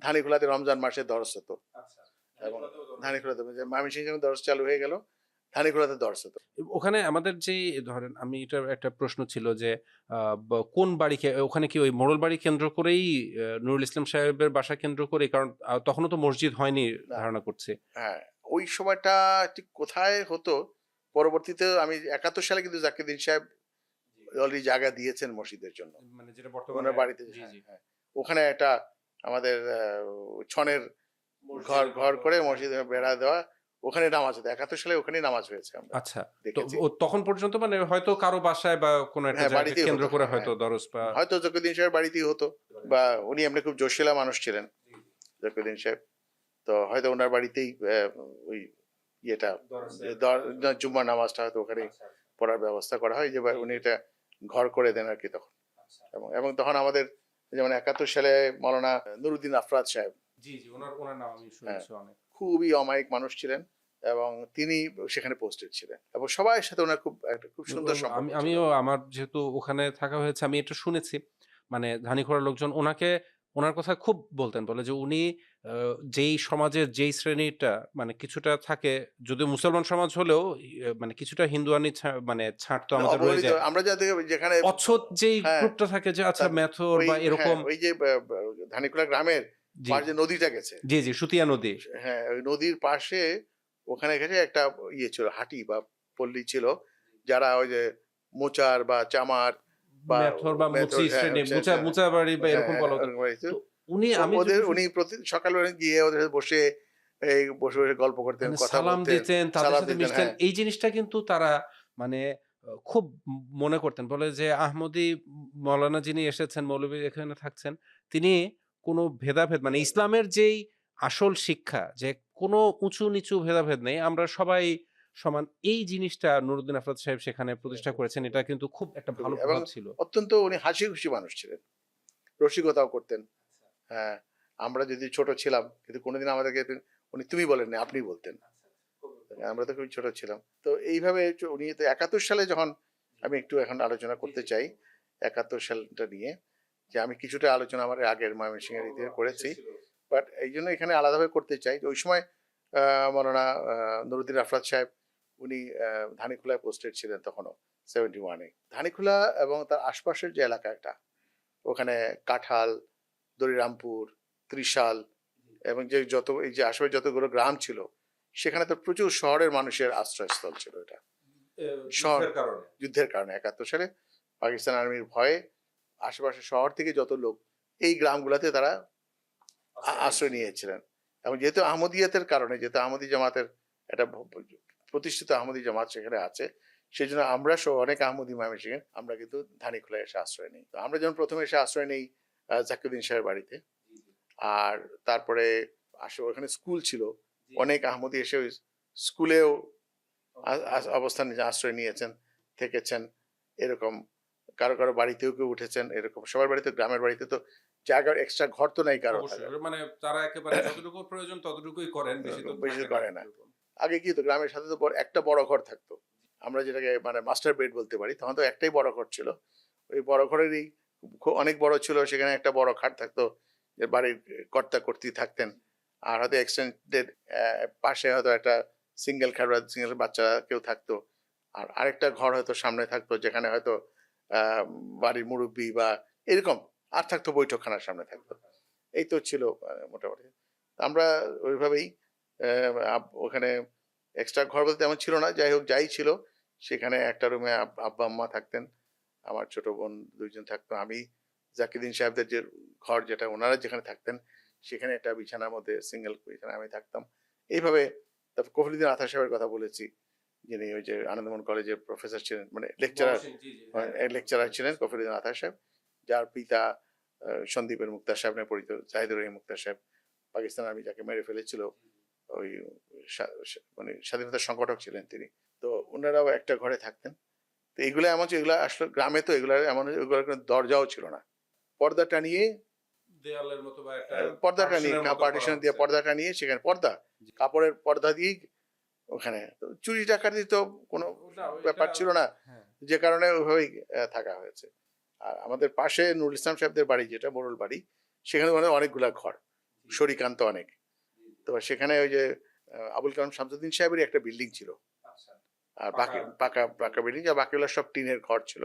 ধানিখোলাতে রমজান মাসে দরস হতো, এবং ধানিখোলাতে ময়মনসিংহে দরস চালু হয়ে গেল, ধানিখোলাতে দরস হতো। ওখানে আমাদের যে ধরেন, আমি এটা একটা প্রশ্ন ছিল যে কোন বাড়িকে ওখানে কি ওই মোড়ল বাড়ি কেন্দ্র করেই নুরুল ইসলাম সাহেবের বাসা কেন্দ্র করে, কারণ তখনও তো মসজিদ হয়নি ধারণা করছে। হ্যাঁ, ওই সময়টা ঠিক কোথায় হতো, পরবর্তীতে আমি 71 সালে কিন্তু জাকিরউদ্দিন সাহেব অলরেডি জায়গা দিয়েছেন মসজিদের জন্য, মানে যেটা বর্তমানে বাড়িতে। হ্যাঁ, ওখানে একটা আমাদের ছনের ঘর করে মসজিদে বেড়া দেওয়া, ওখানে নামাজ হতো। 71 সালে ওখানেই নামাজ হয়েছে। আচ্ছা, তো তখন পর্যন্ত মানে হয়তো কারো বাসায় বা কোনো একটা জায়গায় কেন্দ্র করে হয়তো দরস, বা হয়তো জাকিরউদ্দিন সাহেব বাড়িতেই হতো, বা উনি এমনি খুব জোশিলা মানুষ ছিলেন জাকিরউদ্দিন সাহেব, তো হয়তো ওনার বাড়িতেই ওই ইয়েটা জুম্মার নামাজটা হয়তো ওখানে পড়ার ব্যবস্থা করা হয়, যে উনি এটা ঘর করে দেন আর কি তখন। এবং তখন আমাদের যেমন 71 সালে মাওলানা নুরুদ্দিন আফরাদ সাহেব, জি জি, ওনার নাম আমি শুনেছি অনেক, খুবই অমায়িক মানুষ ছিলেন এবং তিনি সেখানে পোস্টেড ছিলেন এবং সবার সাথে ওনার খুব সুন্দর সম্পর্ক। আমিও আমার যেহেতু ওখানে থাকা হয়েছে, আমি এটা শুনেছি, মানে ধানিখোলার লোকজন ওনার কথা খুব বলতেন, বলে যে উনি যেই সমাজের যেই শ্রেণীটা মানে কিছুটা থাকে, যদি মুসলমান সমাজ হলেও মানে কিছুটা হিন্দুয়ানি মানে ছাঁট তো আমাদের রয়ে যায়, আমরা যেখানে অচ্ছদ যেই গ্রুপটা থাকে যে আচ্ছা মেথর বা এরকম, ওই যে ধানিখোলা গ্রামের পাশে যে নদীটা গেছে, জি জি, সুতিয়া নদী, হ্যাঁ, ওই নদীর পাশে ওখানে গেছে একটা ইয়ে ছিল, হাটি বা পল্লী ছিল, যারা ওই যে মোচার বা চামার বা মেথর বা মুচি মেথর, হ্যাঁ শ্রেণী, হচ্ছে মুচাবাড়ি বা হ্যাঁ এরকম হ্যাঁ বলা হতো। ওরকম বাড়িতে। তো উনি তো আমি ওদের যখন উনি প্রতি সকালবেলা গিয়ে ওদের সাথে বসে এই বসে বসে গল্প করতেন, মানে কথা সালাম বলতেন, দিতেন, তাদের সালাদ সাথে দিতেন। মিশতেন। হ্যাঁ, এই জিনিসটা কিন্তু তারা মানে খুব মনে করতেন। বলে যে আহমদী মাওলানা যিনি এসেছেন, মৌলভী এখানে থাকছেন, তিনি কোনো ভেদাভেদ মানে ইসলামের যেই আসল শিক্ষা যে কোনো উঁচু-নিচু ভেদাভেদ নেই। আমরা সবাই সমান। এই জিনিসটা নুরুদ্দিন আফরাদ সাহেব সেখানে প্রতিষ্ঠা করেছেন। এটা কিন্তু খুব একটা খুবই ভালো এবং প্রভাব ছিল। অত্যন্ত উনি হাসিখুশি মানুষ ছিলেন। রসিকতাও করতেন। হ্যাঁ, আমরা যদি ছোট ছিলাম কিন্তু কোনোদিন আমাদেরকে উনি তুমি বলেননি, আপনি বলতেন। আমরা তো খুবই ছোট ছিলাম। তো এইভাবে উনি তো ৭১ সালে যখন আমি একটু এখন আলোচনা করতে চাই ৭১ সালটা নিয়ে যে আমি কিছুটা আলোচনা আমার আগের ময়মনসিংহের ইতে করেছি। বাট এইজন্য এখানে আলাদাভাবে করতে চাই যে ওই সময় মাওলানা নুরুদ্দিন আফরাদ সাহেব উনি ধানীখোলায় পোস্টেড ছিলেন তখনও 71 এ। ধানীখোলা এবং তার আশপাশের যে এলাকাটা ওখানে কাঁঠাল, দরিরামপুর, ত্রিশাল এবং যে যত এই যে আশেপাশে যতগুলো গ্রাম ছিল সেখানে তো প্রচুর শহরের মানুষের আশ্রয়স্থল ছিল এটা। শহর যুদ্ধের কারণে। যুদ্ধের কারণে ৭১ সালে পাকিস্তান আর্মির ভয়ে আশেপাশে শহর থেকে যত লোক এই গ্রামগুলোতে তারা আশ্রয় নিয়েছিলেন। এবং যেহেতু আহমদিয়াতের কারণে যেহেতু আহমদি জামাতের একটা প্রতিষ্ঠিত আহমদি জামাত সেখানে আছে সেই জন্য আমরা সহ অনেক আহমদি ময়মনসিংহের আমরা কিন্তু ধানীখোলায় এসে আশ্রয় নিই। তো আমরা যেমন প্রথমে এসে আশ্রয় নেই জাকিউদ্দিন সাহেবের বাড়িতে। আর তারপরে আসে ওখানে স্কুল ছিল। অনেক আহমদি এসে ওই স্কুলেও অবস্থান আশ্রয় নিয়েছেন, থেকেছেন। এরকম কারো কারো বাড়িতেও কেউ উঠেছেন এরকম। সবার বাড়িতে গ্রামের বাড়িতে তো জায়গার এক্সট্রা ঘর তো নাই কারো থাকার। অবশ্যই। মানে তারা একেবারে যতটুকু প্রয়োজন ততটুকুই করেন। বেশি তো বেশি থাকে না করে না। এরকম। আগে কি হতো গ্রামের সাথে তো একটা বড় ঘর থাকতো। আমরা যেটাকে মানে মাস্টার বেড বলতে পারি। তখন তো একটাই বড় ঘর ছিল। ওই বড় ঘরেরই অনেক বড় ছিল সেখানে একটা বড় খাট থাকতো। যে বাড়ির কর্তা-কর্ত্রী থাকতেন। আর হয়তো এক্সটেন্ডেড পাশে হয়তো একটা সিঙ্গেল খাট বা সিঙ্গেল বাচ্চারা কেউ থাকতো। আর আরেকটা ঘর হয়তো সামনে থাকতো যেখানে হয়তো আ বাড়ির মুরুব্বি বা এরকম আর থাকতো বৈঠকখানার সামনে থাকতো। এই তো ছিল মোটামুটি। আমরা ওইভাবেই ওখানে এক্সট্রা ঘর বলতে তেমন ছিল না। যাই হোক যাই ছিল সেখানে একটা রুমে আব্বা আম্মা থাকতেন। আমার ছোট বোন ২ জন থাকতো। আমি জাকিউদ্দিন সাহেবদের যে ঘর যেটা ওনারা যেখানে থাকতেন সেখানে একটা বিছানার মধ্যে সিঙ্গেল বিছানায় আমি থাকতাম। এইভাবে তারপর কফিলুদ্দিন আতা সাহেবের কথা বলেছি। যিনি ওই যে আনন্দমোহন কলেজের প্রফেসর ছিলেন মানে লেকচারার মহসিন জি, জি। হ্যাঁ। লেকচারার ছিলেন কফিলুদ্দিন আতা সাহেব। যার পিতা সন্দীপের মুক্তার সাহেব নামে পরিচিত জাহিদুর রহিম মুক্তার সাহেব। পাকিস্তান আর্মি যাকে মেরে ফেলেছিল ওই মানে স্বাধীনতার সংগঠক ছিলেন তিনি। তো উনারাও একটা ঘরে থাকতেন। তো এগুলো এমন যে এগুলো আসলে গ্রামে তো এগুলো এমন এগুলোর কোনো দরজাও ছিল না। পর্দা টানিয়ে দেয়ালের মতো বা একটা পর্দা টানিয়ে পার্টিশনের মতো করা পার্টিশন দিয়ে হচ্ছে। পর্দা টানিয়ে সেখানে পর্দা জি। কাপড়ের পর্দা দিয়েই ওখানে তো চুরি ডাকাতি তো কোনো না এটা ব্যাপার ছিল না হ্যাঁ। যে কারণে ওইভাবেই থাকা হয়েছে। আর আমাদের পাশে নুরুল ইসলাম সাহেবদের বাড়ি যেটা মোড়ল বাড়ি সেখানে মানে অনেকগুলা ঘর শরিকান্ত অনেক তো সেখানে ওই যে আবুল কালাম শামসুদ্দিন সাহেবেরই একটা বিল্ডিং ছিল আচ্ছা। আর পাকা বাকি পাকা পাকা বিল্ডিং আর বাকিগুলো সব টিনের ঘর ছিল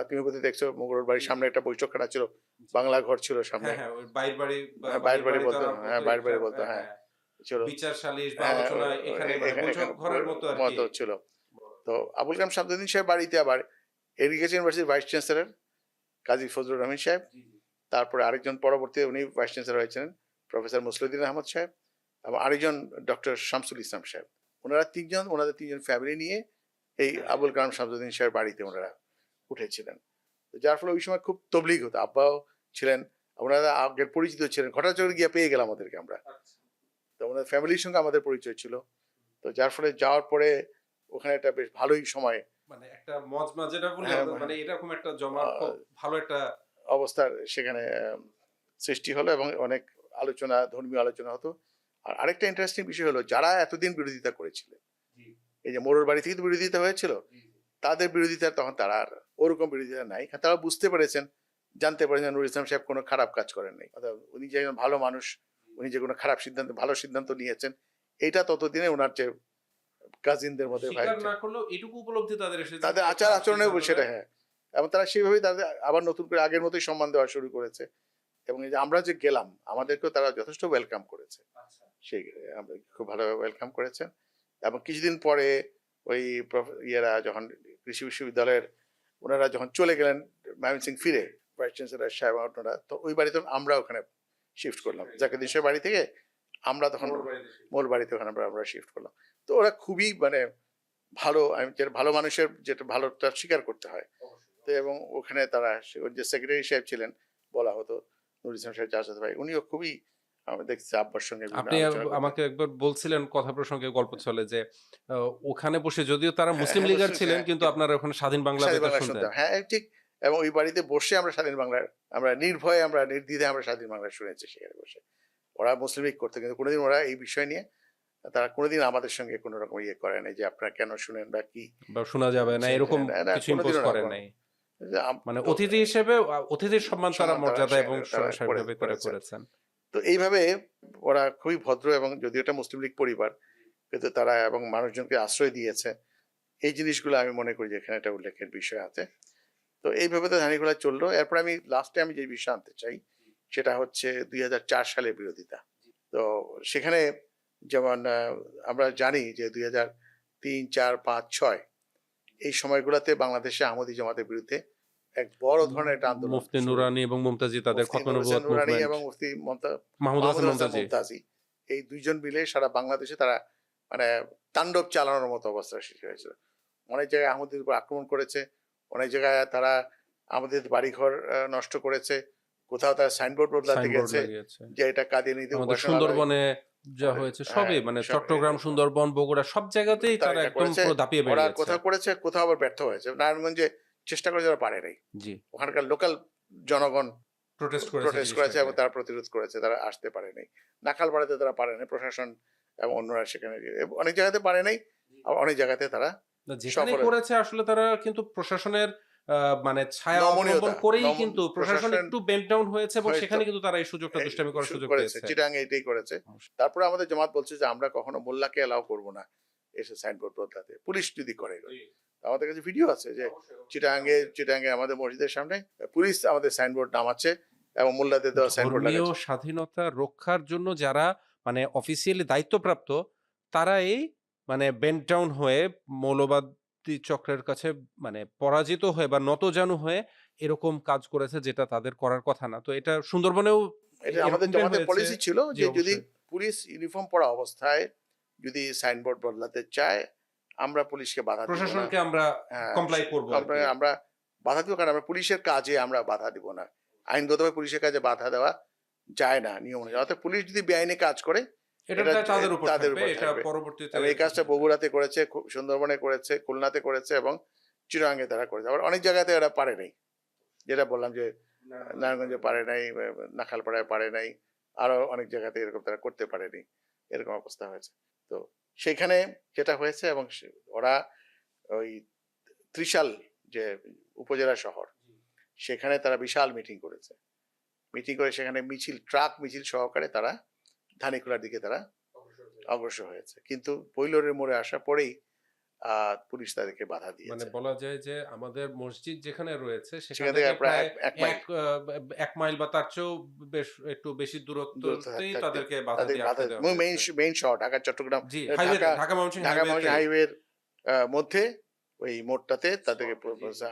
তুমি বোধহয় দেখছো মোগলের বাড়ির জি, সামনে জি। একটা বৈঠকখানা ছিল জি। বাংলা ঘর ছিল সামনে হ্যাঁ, হ্যাঁ, ওই বাইর বাড়ি বা বাইরের বাহির বাড়ি বাড়ি তো বলতো আর হ্যাঁ মতো বাইরের এটা বাড়ি বলতো হ্যাঁ হ্যাঁ, ছিল বিচার সালিশ বা হ্যাঁ আলোচনা এখানে মানে বৈঠক এখানে ঘরের মতো আরকি। মতো ছিল তো আবুল কালাম শামসুদ্দিন সাহেব বাড়িতে আবার এগ্রিকালচার ইউনিভার্সিটির ভাইস চ্যান্সেলর কাজী ফজলুর রহমান সাহেব জি, জি। তারপরে আরেকজন পরবর্তী উনি ভাইস চ্যান্সেলর হয়েছিলেন প্রফেসর মুসলিউদ্দিন আহমদ সাহেব এবং আরেকজন ডক্টর শামসুল ইসলাম সাহেব ওনারা তিনজন ওনাদের তিনজন ফ্যামিলি নিয়ে এই আবুল কালাম শামসুদ্দিন সাহেব বাড়িতে ওনারা উঠেছিলেন তো যার ফলে ওই সময় খুব তবলিগ হতো আব্বাও ছিলেন ওনারা আগের পরিচিত ছিলেন হঠাৎ করে গিয়ে পেয়ে গেলাম ওদেরকে আমরা আচ্ছা। তো ওনাদের ফ্যামিলির সঙ্গে আমাদের পরিচয় ছিল তো যার ফলে যাওয়ার পরে ওখানে একটা বেশ ভালোই সময় মানে একটা মজমা যেটা বলি হ্যাঁ আমরা মানে এরকম একটা জমাট খুব আহ, ভালো একটা অবস্থার সেখানে সৃষ্টি হলো এবং অনেক আলোচনা ধর্মীয় আলোচনা হতো আর আরেকটা ইন্টারেস্টিং বিষয় হলো যারা এতদিন বিরোধিতা করেছিলেন জি, এই যে মোড়র বাড়ি থেকে তো বিরোধিতা হয়েছিল জি, জি। তাদের বিরোধিতা তখন তারা আর ওরকম বিরোধিতা নাই তারা বুঝতে পেরেছেন জানতে পারেন নুরুল ইসলাম সাহেব কোনো খারাপ কাজ করেন নাই অর্থাৎ উনি যে একজন ভালো মানুষ উনি যে কোনো খারাপ সিদ্ধান্ত ভালো সিদ্ধান্ত নিয়েছেন এটা ততদিনে ওনার যে কাজিনদের মধ্যে ভাই স্বীকার না করলেও এটুকু উপলব্ধি তাদের এসেছে তাদের যে আচার তার আচরণেও সিদ্ধান্তটা সেটা হ্যাঁ এবং তারা সেইভাবেই তাদের আবার নতুন করে আগের মতোই সম্মান দেওয়া শুরু করেছে এবং এই যে আমরা যে গেলাম আমাদেরকেও তারা যথেষ্ট ওয়েলকাম করেছে আচ্ছা। সেই আমরা খুব ভালোভাবে ওয়েলকাম করেছেন এবং কিছুদিন পরে ওই ইয়েরা যখন কৃষি বিশ্ববিদ্যালয়ের ওনারা যখন চলে গেলেন ময়মনসিংহ ফিরে, ভাইস চ্যান্সেলর সাহেব ওনারা, তো ওই বাড়িতে আমরা ওখানে শিফট করলাম, জাকিরুদ্দিনের বাড়ি থেকে আমরা তখন মূল বাড়িতে ওখানে আমরা শিফট করলাম। তো ওরা খুবই মানে ভালো, আমি যেটা ভালো মানুষের যেটা ভালোটা স্বীকার করতে হয়। তো এবং ওখানে তারা ওর যে সেক্রেটারি সাহেব ছিলেন বলা হতো নুরুল ইসলাম সাহেব চাচাত ভাই, উনিও খুবই আমি দেখছি আব্বার সঙ্গে বিভিন্ন আপনি আলোচনা করতেন। আমাকে একবার বলছিলেন কথা প্রসঙ্গে গল্প চলে যে ওখানে বসে যদিও তারা হ্যাঁ, মুসলিম হ্যাঁ, লীগার মুসলিম, ছিলেন হ্যাঁ, কিন্তু আপনারা ওখানে স্বাধীন বাংলা স্বাধীন বেতার বাংলা শুনতেন। শুনতাম, হ্যাঁ ঠিক। এবং ওই বাড়িতে বসে আমরা স্বাধীন বাংলার, আমরা নির্ভয়ে, আমরা নির্দ্বিধায় আমরা স্বাধীন বাংলা শুনেছি সেখানে বসে। ওরা মুসলিম লীগ করতো কিন্তু কোনোদিন ওরা এই বিষয় নিয়ে তারা কোনোদিন আমাদের সঙ্গে কোনো রকম ইয়ে করে নাই যে আপনারা কেন শুনেন বা কি বা শোনা যাবে না এরকম না, কিছু ইম্পোজ কোনোদিনও না। করেন নাই। যে মানে তো অতিথি হিসেবে অতিথির সম্মান তারা সম্মান মর্যাদা এবং তারা স্বাভাবিকভাবে তারা করেছেন। করেছেন। তো এইভাবে ওরা খুবই ভদ্র, এবং যদিও এটা মুসলিম লীগ পরিবার কিন্তু তারা এবং মানুষজনকে আশ্রয় দিয়েছে, এই জিনিসগুলো আমি মনে করি যে এখানে একটা উল্লেখের বিষয় আছে। তো এইভাবে তো ধানিখোলা চললো। এরপর আমি লাস্টে আমি যে বিষয় আনতে চাই সেটা হচ্ছে 2004 সালের বিরোধিতা। তো সেখানে যেমন আমরা জানি যে 2003, 4, 5, 6 এই সময়গুলোতে বাংলাদেশে আহমদী জামাতের বিরুদ্ধে এক বড় ধরনের একটা আন্দোলন মুফতি শুরু। নুরানী এবং মুমতাজি তাদের মুফতি খতম নুর হোসেন নবুয়ত নুরানী মুভমেন্ট, এবং মুফতি মাহমুদুল হাসান মাহমুদুল হাসান মুমতাজি। মুমতাজি, এই দুইজন মিলে সারা বাংলাদেশে তারা মানে তাণ্ডব চালানোর মতো অবস্থা সৃষ্টি হয়েছিল। অনেক জায়গায় আহমদীদের উপর আক্রমণ করেছে, অনেক জায়গায় তারা আমাদের বাড়িঘর নষ্ট করেছে, কোথাও তারা সাইনবোর্ড বদলাতে সাইনবোর্ড গেছে লাগিয়েছে। যে এটা কাদিয়ানীদের আমাদের উপাসনালয়। সুন্দরবনে যা হয়েছে সবই হ্যাঁ, মানে সব চট্টগ্রাম, সুন্দরবন, বগুড়া সব জায়গাতেই তারা তারা এটা একদম করেছে। পুরো দাপিয়ে ওরা বেরিয়েছে। কোথাও করেছে, কোথাও আবার ব্যর্থ হয়েছে। নারায়ণগঞ্জে চেষ্টা করেছে, ওরা পারে নাই। জি, ওখানকার লোকাল জনগণ প্রোটেস্ট করেছে প্রোটেস্ট করেছে এবং জিনিসটাকে। তারা প্রতিরোধ করেছে, তারা আসতে পারে নাই। নাখালপাড়াতে তারা পারে নাই, প্রশাসন এবং অন্যরা সেখানে অনেক জায়গাতে পারে নাই, আবার অনেক জায়গাতে তারা না, যেখানেই সফল। করেছে আসলে তারা কিন্তু প্রশাসনের মানে ছায়া অবলম্বন নমনীয়তা করেই কিন্তু প্রশাসন প্রশাসন একটু বেন্ট ডাউন হয়েছে এবং হয়তো সেখানে কিন্তু তারা এই সুযোগটা দুষ্টামি করার সুযোগ করেছে, পেয়েছে। চিটাং এটাই করেছে। তারপরে আমাদের জামাত বলছে যে আমরা কখনো মোল্লাকে এলাও করব না এসে সাইনবোর্ড বদলাতে, পুলিশ যদি করে। আমাদের কাছে ভিডিও আছে যে চিটাঙ্গে আমাদের মসজিদের সামনে পুলিশ আমাদের সাইনবোর্ড নামাচ্ছে এবং মোল্লাদের দেওয়া সাইনবোর্ড ধর্মীয় লাগাচ্ছে। স্বাধীনতা রক্ষার জন্য যারা মানে অফিসিয়ালি দায়িত্বপ্রাপ্ত তারা এই মানে বেন্ট ডাউন হয়ে মৌলবাদী চক্রের কাছে মানে পরাজিত হয়ে বা নতজানু হয়ে এরকম কাজ করেছে যেটা তাদের করার কথা না। তো এটা সুন্দরবনেও এটা আমাদের এরকমটাই জামাতের হয়েছে। পলিসি ছিল জি, যে যদি অবশ্যই। পুলিশ ইউনিফর্ম পরা অবস্থায় যদি সাইনবোর্ড বদলাতে চায়, আমরা পুলিশকে বাধা দিব না। প্রশাসনকে আমরা হ্যাঁ, কমপ্লাই করব আর আমরা কি। আমরা বাধা দিব, কারণ আমরা পুলিশের কাজে আমরা বাধা দিব না। আইনগতভাবে পুলিশের কাজে বাধা দেওয়া যায় না নিয়ম অনুযায়ী। অর্থাৎ পুলিশ যদি বেআইনি কাজ করে এটা এটা তাদের উপর তাদের থাকবে। উপর এটা থাকবে। পরবর্তীতে এবং এই কাজটা বগুড়াতে করেছে, সুন্দরবনে করেছে, খুলনাতে করেছে এবং চিরাঙ্গে তারা করেছে। আবার অনেক জায়গাতে এরা পারে নাই, যেটা বললাম যে নারায়ণগঞ্জে পারে নাই, নাখালপাড়ায় পারে নাই, আরো অনেক জায়গাতে এরকম তারা করতে পারেনি, এরকম অবস্থা হয়েছে। তো সেখানে যেটা হয়েছে এবং ওরা ওই ত্রিশাল যে উপজেলা শহর, সেখানে তারা বিশাল মিটিং করেছে। মিটিং করে সেখানে মিছিল, ট্রাক মিছিল সহকারে তারা ধানীখোলার দিকে তারা অগ্রসর হয়েছে, কিন্তু বৈলরের মোড়ে আসার পরেই পুলিশ তাদেরকে বাধা মানে দিয়েছে। বলা যায় যে আমাদের মসজিদ যেখানে রয়েছে সেখান সেখান থেকে থেকে প্রায় প্রায় এক মাইল এক মাইল বা তার চেয়েও বেশ একটু বেশি দূরত্ব দূরত্বতেই থাকতে তাদেরকে বাধা তাদের দিয়ে বাধা, আটকে দেওয়া হয়েছে। মেইন শহর ঢাকা চট্টগ্রাম জি, হাইওয়ে ঢাকা ঢাকা ময়মনসিংহ ঢাকা হাইওয়েতে। হাইওয়ের মধ্যে ওই মোড়টাতে তাদেরকে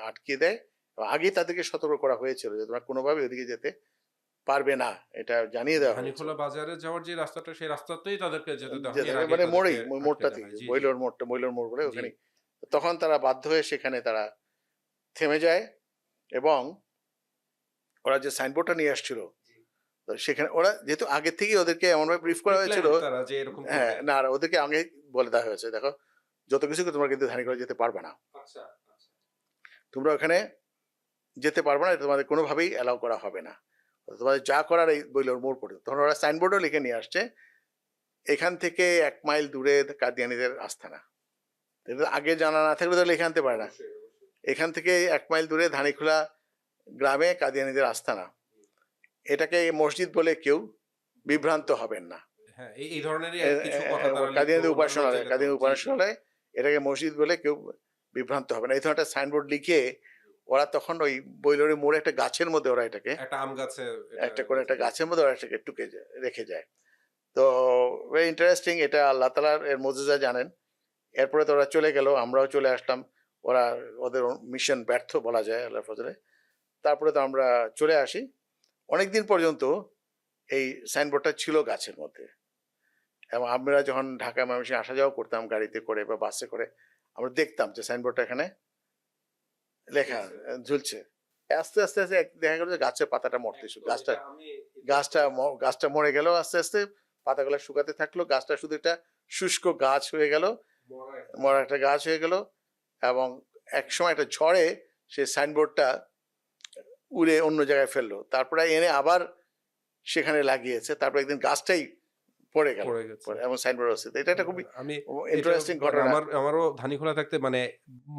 আটকে দেয়। আগেই তাদেরকে সতর্ক করা হয়েছিল যে তোমরা কোনোভাবে ওইদিকে যেতে পারবে না, এটা জানিয়ে দেওয়া হয়েছিল। ধানীখোলা বাজারে যাওয়ার যে রাস্তাটা সেই রাস্তাতেই তাদেরকে যেতে দেওয়া হয়। এর যেতে আগে মানে তাদেরকে মোড়েই, আটকে মোড়টা দেওয়া থেকে হয়। জি, জি, বইলর মোড় বলে জি। ওখানে। তখন তারা বাধ্য হয়ে সেখানে তারা থেমে যায় এবং ওরা যে সাইনবোর্ডটা নিয়ে আসছিল, তো সেখানে ওরা যেহেতু আগে থেকেই ওদেরকে এমনভাবে ব্রিফ করা হয়েছিল, Pre-planned তারা যে এরকম হ্যাঁ করবে। না আর ওদেরকে আগে বলে দেওয়া হয়েছে দেখো যত কিছু তোমরা কিন্তু ধানীখোলা যেতে পারবে না, আচ্ছা, আচ্ছা। তোমরা ওখানে যেতে পারবে না, এটা তোমাদের কোনোভাবেই অ্যালাউ করা হবে না, তোমাদের যা করার এই বইলোর মোড় পর্যন্ত। তখন ওরা সাইনবোর্ডও লিখে নিয়ে আসছে এখান থেকে 1 মাইল দূরে কাদিয়ানীদের আস্থানা। এটা আগে জানা না থাকলে তো লিখে আনতে পারে না। এখান থেকে 1 মাইল দূরে ধানীখোলা গ্রামে কাদিয়ানীদের আস্থানা, এটাকে মসজিদ বলে কেউ বিভ্রান্ত হবেন না। হ্যাঁ, এই ধরনেরই কিছু কথা তারা লিখতো কাদিয়ানীদের অন্যান্য উপাসনালয়, জেলাতেও। কাদিয়ানী জি, জি। উপাসনালয়, এটাকে মসজিদ বলে কেউ বিভ্রান্ত হবে না, এই ধরনের একটা সাইনবোর্ড লিখে ওরা তখন ওই বৈলরের মোড়ে একটা গাছের মধ্যে ওরা এটাকে একটা আম গাছে একটা করে একটা গাছের মধ্যে ওরা এটাকে টুকে রেখে যায়। তো ভেরি ইন্টারেস্টিং, এটা আল্লাহ তাআলার এর মুজিজা জানেন। এরপরে তো ওরা চলে গেল, আমরাও চলে আসলাম। ওরা ওদের মিশন ব্যর্থ বলা যায় আল্লাহর ফজলে। তারপরে তো আমরা চলে আসি। অনেকদিন পর্যন্ত এই সাইনবোর্ডটা ছিল গাছের মধ্যে, এবং আমরা যখন ঢাকা ময়মনসিংহ আসা যাওয়া করতাম গাড়িতে করে বা বাসে করে, আমরা দেখতাম যে সাইনবোর্ডটা এখানে লেখা ঝুলছে। আস্তে আস্তে আস্তে দেখা গেল যে গাছের পাতাটা মরতে শুরু, গাছটা মরে গেল আস্তে আস্তে, পাতাগুলো শুকাতে থাকলো, গাছটা শুধু একটা শুষ্ক গাছ হয়ে গেল, মরা একটা গাছ হয়ে গেল। এবং এক সময় একটা ঝড়ে সেই সাইনবোর্ডটা উড়ে অন্য জায়গায় ফেললো, তারপরে এনে আবার সেখানে লাগিয়েছে, তারপর একদিন গাছটাই পড়ে গেল পড়ে গেছে। এবং সাইনবোর্ড হচ্ছে। এটা একটা খুবই আমি ইন্টারেস্টিং এটা ঘটনা। আমারও ধানীখোলা থাকতে মানে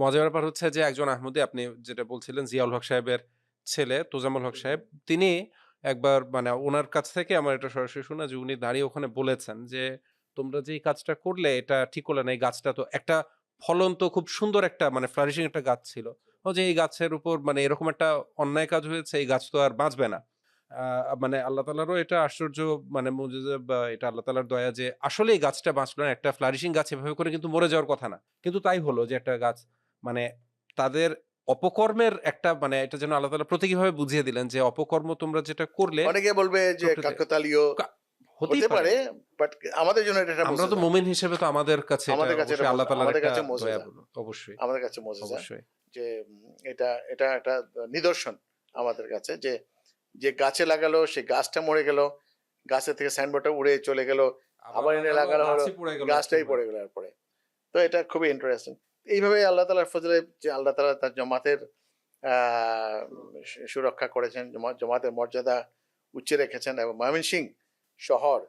মজার ব্যাপার হচ্ছে যে একজন আহমদী, আপনি যেটা বলছিলেন জিয়াউল হক সাহেবের ছেলে তোজামুল হক সাহেব, তিনি একবার মানে ওনার কাছ থেকে আমার এটা সরাসরি শোনা যে উনি দাঁড়িয়ে ওখানে বলেছেন যে তোমরা যে এই কাজটা করলে এটা ঠিক করলে না। এই গাছটা তো একটা ফলন্ত খুব সুন্দর একটা মানে ফ্লারিশিং একটা গাছ ছিল। ও যে এই গাছের উপর মানে এরকম একটা অন্যায় কাজ হয়েছে, এই গাছ তো আর বাঁচবে না। মানে আল্লাহ তাআলারও এটা আশ্চর্য মানে মুজিজা বা এটা আল্লাহ তাআলার দয়া যে আসলে এই গাছটা বাঁচলো না। একটা ফ্লারিশিং গাছ এভাবে করে কিন্তু মরে যাওয়ার কথা না। কিন্তু তাই হলো যে একটা গাছ মানে তাদের অপকর্মের একটা মানে এটা যেন আল্লাহ তাআলা প্রতীকীভাবে বুঝিয়ে দিলেন যে অপকর্ম তোমরা যেটা করলে অনেকে বলবে যে প্রকৃতি কাকতালীয় হতেই হতে পারে। পারে, বাট আমাদের জন্য এটা আমরা তো মুজিজা। মুমিন হিসেবে তো আমাদের কাছে এটা আমাদের কাছে এটা অবশ্যই আল্লাহ তাআলার আমাদের একটা কাছে দয়া মুজিজা, বলুন। অবশ্যই, আমাদের কাছে মুজিজা অবশ্যই। যে এটা এটা একটা নিদর্শন আমাদের কাছে যে যে গাছে লাগালো সে গাছটা মরে গেল, গাছের থেকে সাইনবোর্ডটা উড়ে চলে গেল, আবার এনে লাগানো হলো, গাছই পড়ে গেল গাছটাই একেবারে। পড়ে গেল এরপরে। তো এটা খুবই ইন্টারেস্টিং। এইভাবে আল্লাহ তাআলার ফজলে যে আল্লাহ তাআলা তার জমাতের সুরক্ষা করেছেন, জমাতের মর্যাদা উচ্চে রেখেছেন, এবং ময়মনসিংহ শহর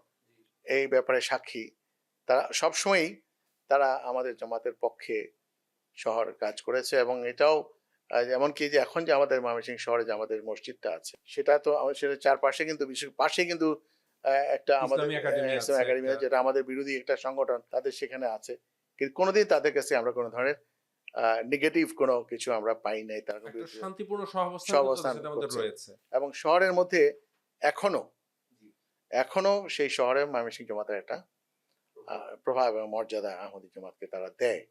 এই ব্যাপারে সাক্ষী। তারা সবসময়ই তারা আমাদের জামাতের পক্ষে শহর কাজ করেছে, এবং এটাও এমনকি যে এখন যে আমাদের ময়মনসিংহ শহরে যে আমাদের মসজিদটা আছে, সেটা তো সেটা চারপাশে কিন্তু বিশেষ পাশে কিন্তু একটা আমাদের ইসলামী একাডেমি ইসলাম আছে একাডেমি, একটা। যেটা আমাদের বিরোধী একটা সংগঠন, তাদের সেখানে আছে। কিন্তু কোনোদিন তাদের কাছে আমরা কোনো ধরনের নেগেটিভ কোনো কিছু আমরা পাই নাই। তারা একটা শান্তিপূর্ণ সহাবস্থান কিন্তু তাদের সহাবস্থান সাথে আমাদের করছে, রয়েছে। এবং শহরের মধ্যে এখনো এখনো সেই শহরে ময়মনসিংহ জামাতের একটা প্রভাব এবং মর্যাদা আহমদী জামাতকে তারা দেয়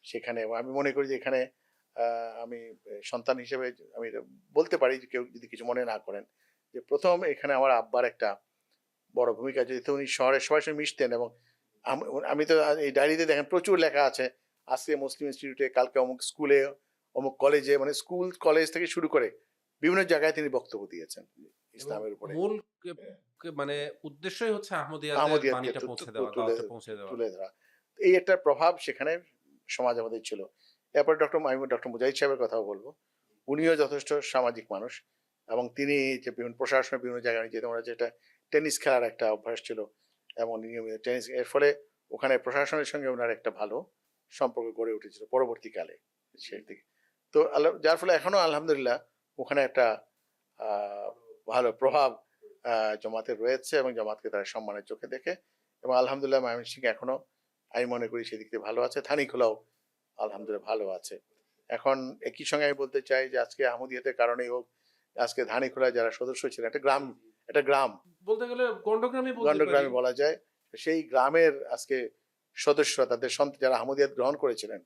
সেখানে। এবং আমি মনে করি যে এখানে আমি সন্তান হিসেবে আমি এটা বলতে পারি যে কেউ যদি কিছু মনে না করেন, যে প্রথম এখানে আমার আব্বার একটা বড় ভূমিকা, যেহেতু উনি শহরের সবার সঙ্গে মিশতেন। এবং আমি তো এই ডায়েরিতে দেখেন প্রচুর লেখা আছে, আজকে মুসলিম ইনস্টিটিউটে, কালকে অমুক স্কুলে, অমুক কলেজে, মানে স্কুল কলেজ থেকে শুরু করে বিভিন্ন জায়গায় তিনি বক্তব্য দিয়েছেন এবং ইসলামের উপরে, মূল মানে উদ্দেশ্যই হচ্ছে আহমদিয়াতের আহমদিয়াতকে বাণীটা পৌঁছে দেওয়া, তুলে দাওয়াতটা পৌঁছে দেওয়া। তুলে ধরা। এই একটা প্রভাব সেখানে সমাজ আমাদের ছিল। এরপর ডক্টর মুজাহিদ সাহেবের কথাও বলবো। উনিও যথেষ্ট সামাজিক মানুষ, এবং তিনি যে বিভিন্ন প্রশাসনের বিভিন্ন জায়গায় যেতে, ওরা যেটা টেনিস খেলার একটা অভ্যাস ছিল, এবং নিয়মিত টেনিস, এর ফলে ওখানে প্রশাসনের সঙ্গে ওনার একটা ভালো সম্পর্ক গড়ে উঠেছিল পরবর্তীকালে শেষ দিকে। তো যার ফলে এখনো আলহামদুলিল্লাহ ওখানে একটা ভালো প্রভাব জামাতের রয়েছে, এবং জামাতকে তারা সম্মানের চোখে দেখে। এবং আলহামদুলিল্লাহ ময়মনসিংহ এখনো আমি মনে করি সেদিক থেকে ভালো আছে, ধানীখোলাও আলহামদুলিল্লাহ ভালো আছে। এখন একই সঙ্গে আমি বলতে চাই যে আজকে আহমদিয়াতের কারণেই হোক, আজকে ধানীখোলায় যারা সদস্য ছিলেন, একটা গ্রাম বলতে গেলে গন্ডগ্রামই বলতে পারি। গণ্ডগ্রামে বলা যায়, সেই গ্রামের আজকে সদস্যরা, তাদের যারা আহমদিয়াত গ্রহণ করেছিলেন,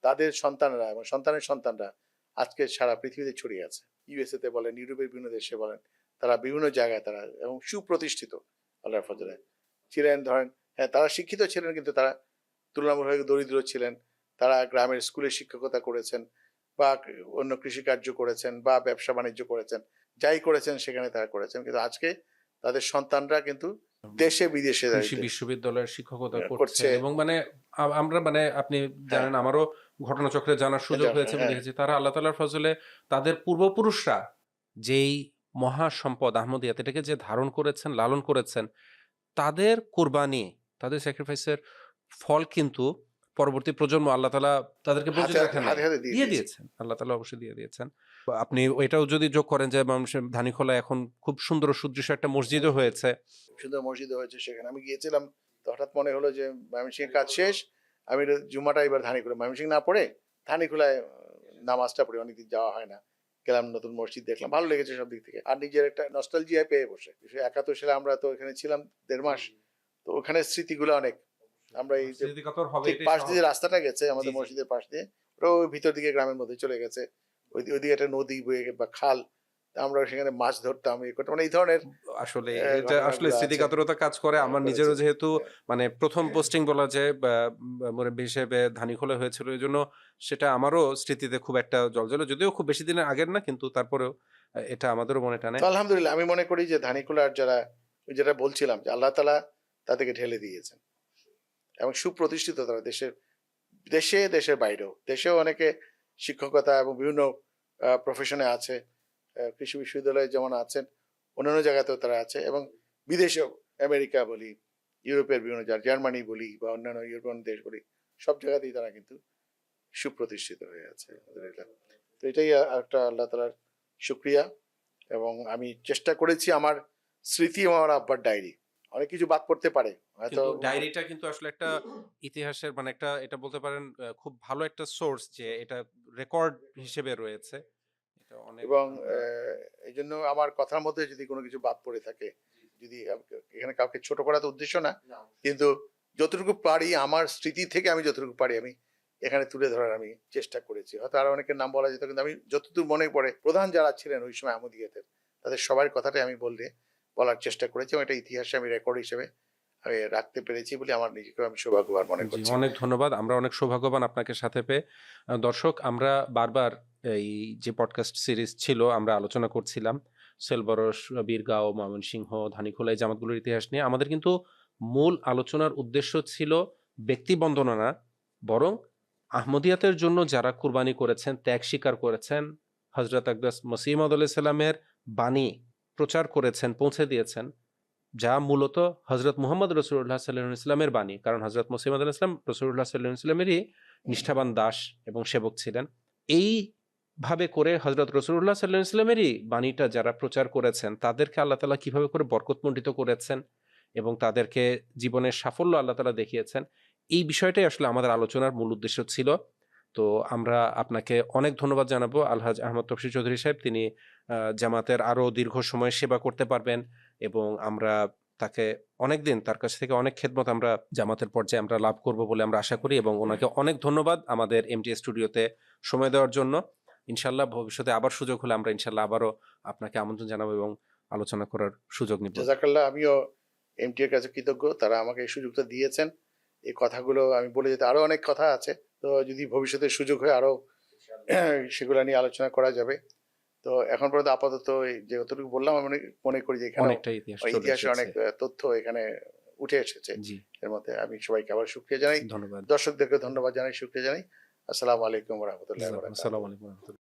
তাদের সন্তানরা এবং সন্তানের সন্তানরা আজকে সারা পৃথিবীতে ছড়িয়ে আছে। ইউএসএ তে বলেন, ইউরোপের বিভিন্ন দেশে বলেন, তারা বিভিন্ন জায়গায় তারা এবং সুপ্রতিষ্ঠিত আল্লাহর ফজলে ছিলেন। ধরেন হ্যাঁ, তারা শিক্ষিত ছিলেন, কিন্তু তারা তুলনামূলক দরিদ্র ছিলেন। তারা গ্রামের স্কুলে শিক্ষকতা করেছেন, বা অন্য কৃষিকার্য করেছেন, বা ব্যবসা বাণিজ্য করেছেন, যাই করেছেন সেখানে তারা করেছেন। কিন্তু আজকে তাদের সন্তানরা কিন্তু দেশে বিদেশে কৃষি বিশ্ববিদ্যালয়ের শিক্ষকতা করছে করছে। এবং মানে আমরা মানে আপনি জানেন আমারও ঘটনাচক্রে জানার সুযোগ হয়েছে এবং দেখেছি তারা আল্লাহ তাআলার ফজলে তাদের পূর্বপুরুষরা যেই মহা সম্পদ আহমদিয়াত এটাকে যে ধারণ করেছেন, লালন করেছেন, তাদের কোরবানি, তাদের স্যাক্রিফাইসের ফল কিন্তু পরবর্তী প্রজন্ম আল্লাহ তাআলা তাদেরকে বঞ্চিত রাখেন নাই, দিয়ে দিয়েছেন। আল্লাহ তাআলা অবশ্যই দিয়ে দিয়েছেন। আপনি ওইটাও যদি যোগ করেন যে মানুষের ধানীখোলায় এখন খুব সুন্দর সুদৃশ্য একটা মসজিদও হয়েছে। সুন্দর মসজিদ হয়েছে, সেখানে আমি গিয়েছিলাম। তো হঠাৎ মনে হলো যে ময়মনসিংহের কাজ শেষ, আমি জুম্মাটা এবার ধানীখোলা, ময়মনসিংহ না পড়ে ধানীখোলায় নামাজটা পড়ে, অনেকদিন যাওয়া হয় না, গেলাম, নতুন মসজিদ দেখলাম, ভালো লেগেছে সব দিক থেকে। আর নিজের একটা নস্টালজিয়া পেয়ে বসে, 71 সালে আমরা তো এখানে ছিলাম 1.5 মাস, তো ওখানে স্মৃতিগুলো অনেক আমরা এই যে স্মৃতিকাতর হবে ঠিক এটাই পাশ দিয়ে যে স্বাভাবিক। রাস্তাটা গেছে আমাদের জি, জি। মসজিদের পাশ দিয়ে, ওটা ওই ভিতর দিকে গ্রামের মধ্যে চলে গেছে। ওইদিকে একটা নদী বয়ে বা খাল। তা আমরা সেখানে মাছ ধরতাম, ইয়ে করতাম। মানে এই ধরনের আসলে এটা আসলে ঘটনাগুলো আছে। স্মৃতিকাতরতা কাজ করে। আমার করেছি। নিজেরও যেহেতু হ্যাঁ, মানে ১ম পোস্টিং বলা যায় মুরব্বি হিসেবে ধানীখোলা হয়েছিল। এজন্য সেটা আমারও স্মৃতিতে খুব একটা জলজ্বলে। যদিও খুব বেশি দিনের আগের না, কিন্তু তারপরেও এটা আমাদেরও মনে টানে। তো আলহামদুলিল্লাহ আমি মনে করি যে ধানীখোলার যারা, ওই যেটা বলছিলাম যে আল্লাহ তাআলা তাদেরকে ঢেলে দিয়েছেন এবং সুপ্রতিষ্ঠিত তারা দেশের বাইরেও। দেশেও অনেকে শিক্ষকতা এবং বিভিন্ন প্রফেশনে আছে। কৃষি বিশ্ববিদ্যালয়ে যেমন আছেন, অন্যান্য জায়গাতেও তারা আছে এবং বিদেশেও আমেরিকা বলি, ইউরোপের বিভিন্ন জার্মানি বলি বা অন্যান্য ইউরোপিয়ান দেশ বলি, সব জায়গাতেই তারা কিন্তু সুপ্রতিষ্ঠিত হয়ে আছে আলহামদুলিল্লাহ। তো এটাই একটা আল্লাহ তাআলার শুকরিয়া। এবং আমি চেষ্টা করেছি আমার স্মৃতি এবং আমার আব্বার ডায়েরি। অনেক কিছু বাদ পড়তে পারে। হয়তো কিন্তু ডায়েরিটা কিন্তু আসলে একটা ইতিহাসের মানে একটা এটা বলতে পারেন খুব ভালো একটা সোর্স যে এটা রেকর্ড হিসেবে রয়েছে। এটা অনেক এবং আমরা এইজন্য আমার কথার মধ্যে যদি কোনো কিছু বাদ পড়ে থাকে, যদি এখানে কাউকে ছোট করার তো উদ্দেশ্য না। কিন্তু যতটুকু পারি আমার স্মৃতি থেকে আমি যতটুকু পারি আমি এখানে তুলে ধরার আমি চেষ্টা করেছি। হয়তো আরো অনেকের নাম বলা যেত, কিন্তু আমি যতদূর মনে পড়ে প্রধান যারা ছিলেন ওই সময় আহমদিয়াতের, তাদের সবার কথাটাই আমি বলার চেষ্টা করেছি এবং এটা ইতিহাসে আমি রেকর্ড হিসেবে আমি রাখতে পেরেছি বলে আমার নিজেকে আমি সৌভাগ্যবান মনে জি, করছি। অনেক ধন্যবাদ। আমরা অনেক সৌভাগ্যবান আপনাকে সাথে পেয়ে। দর্শক, আমরা বারবার এই যে পডকাস্ট সিরিজ ছিল আমরা আলোচনা করছিলাম সেলবরস, বীরগাঁও, ময়মনসিংহ, ধানীখোলা এই জামাতগুলোর ইতিহাস নিয়ে। আমাদের কিন্তু মূল আলোচনার উদ্দেশ্য ছিল ব্যক্তি বন্দনা না, বরং আহমদিয়াতের জন্য যারা কুরবানি করেছেন, ত্যাগ স্বীকার করেছেন, হযরত আকদাস মসিহ মাউদ আলাইহিস সালামের বাণী প্রচার করেছেন, পৌঁছে দিয়েছেন, যা মূলত হযরত মুহাম্মদ রাসূলুল্লাহ সাল্লাল্লাহু আলাইহি ওয়াসাল্লামের বাণী। কারণ হযরত মসিহ মাউদ আলাইহিস সালাম রাসূলুল্লাহ সাল্লাল্লাহু আলাইহি ওয়াসাল্লামেরই নিষ্ঠাবান দাস এবং সেবক ছিলেন। এইভাবে করে হযরত রাসূলুল্লাহ সাল্লাল্লাহু আলাইহি ওয়াসাল্লামেরই বাণীটা যারা প্রচার করেছেন, তাদেরকে আল্লাহ তাআলা কিভাবে করে বরকতমণ্ডিত করেছেন এবং তাদেরকে জীবনের সাফল্য আল্লাহ তাআলা দেখিয়েছেন। এই বিষয়টাই আসলে আমাদের আলোচনার মূল উদ্দেশ্য ছিল। তো আমরা আপনাকে অনেক ধন্যবাদ জানাবো আলহাজ আহমদ তফসির চৌধুরী সাহেব। তিনি জামাতের আরো দীর্ঘ সময় সেবা করতে পারবেন এবং আমরা তাকে অনেকদিন তার কাছ থেকে অনেক খেদমত আমরা জামাতের পর্যায়ে আমরা লাভ করব বলে আমরা আশা করি এবং ওনাকে অনেক ধন্যবাদ আমাদের এমটিএ স্টুডিওতে সময় দেওয়ার জন্য। ইনশাআল্লাহ ভবিষ্যতে আবার সুযোগ হলে আমরা ইনশাআল্লাহ আবারও আপনাকে আমন্ত্রণ জানাবো এবং আলোচনা করার সুযোগ নিব। জাযাকাল্লাহ। আমিও এমটি এর কাছে কৃতজ্ঞ। তারা আমাকে এই সুযোগটা দিয়েছেন। এই কথাগুলো আমি বলে যেতে আরো অনেক কথা আছে। তো যদি ভবিষ্যতে সুযোগ হয় আরো সেগুলো নিয়ে আলোচনা করা যাবে। তো এখন পর্যন্ত আপাতত এই যে যতটুকু বললাম আমি মনে করি যে এখানেও অনেকটা ইতিহাস ওই চলে ইতিহাসের এসেছে। অনেক তথ্য এখানে উঠে এসেছে। জি, এর মধ্যে আমি সবাইকে আবার শুকরিয়া জানাই। ধন্যবাদ। দর্শকদেরকে ধন্যবাদ জানাই, শুকরিয়া জানাই। আসসালামু আলাইকুম ওয়া রাহমাতুল্লাহি ওয়া আসসালামু বারাকাতুহু। আলাইকুম।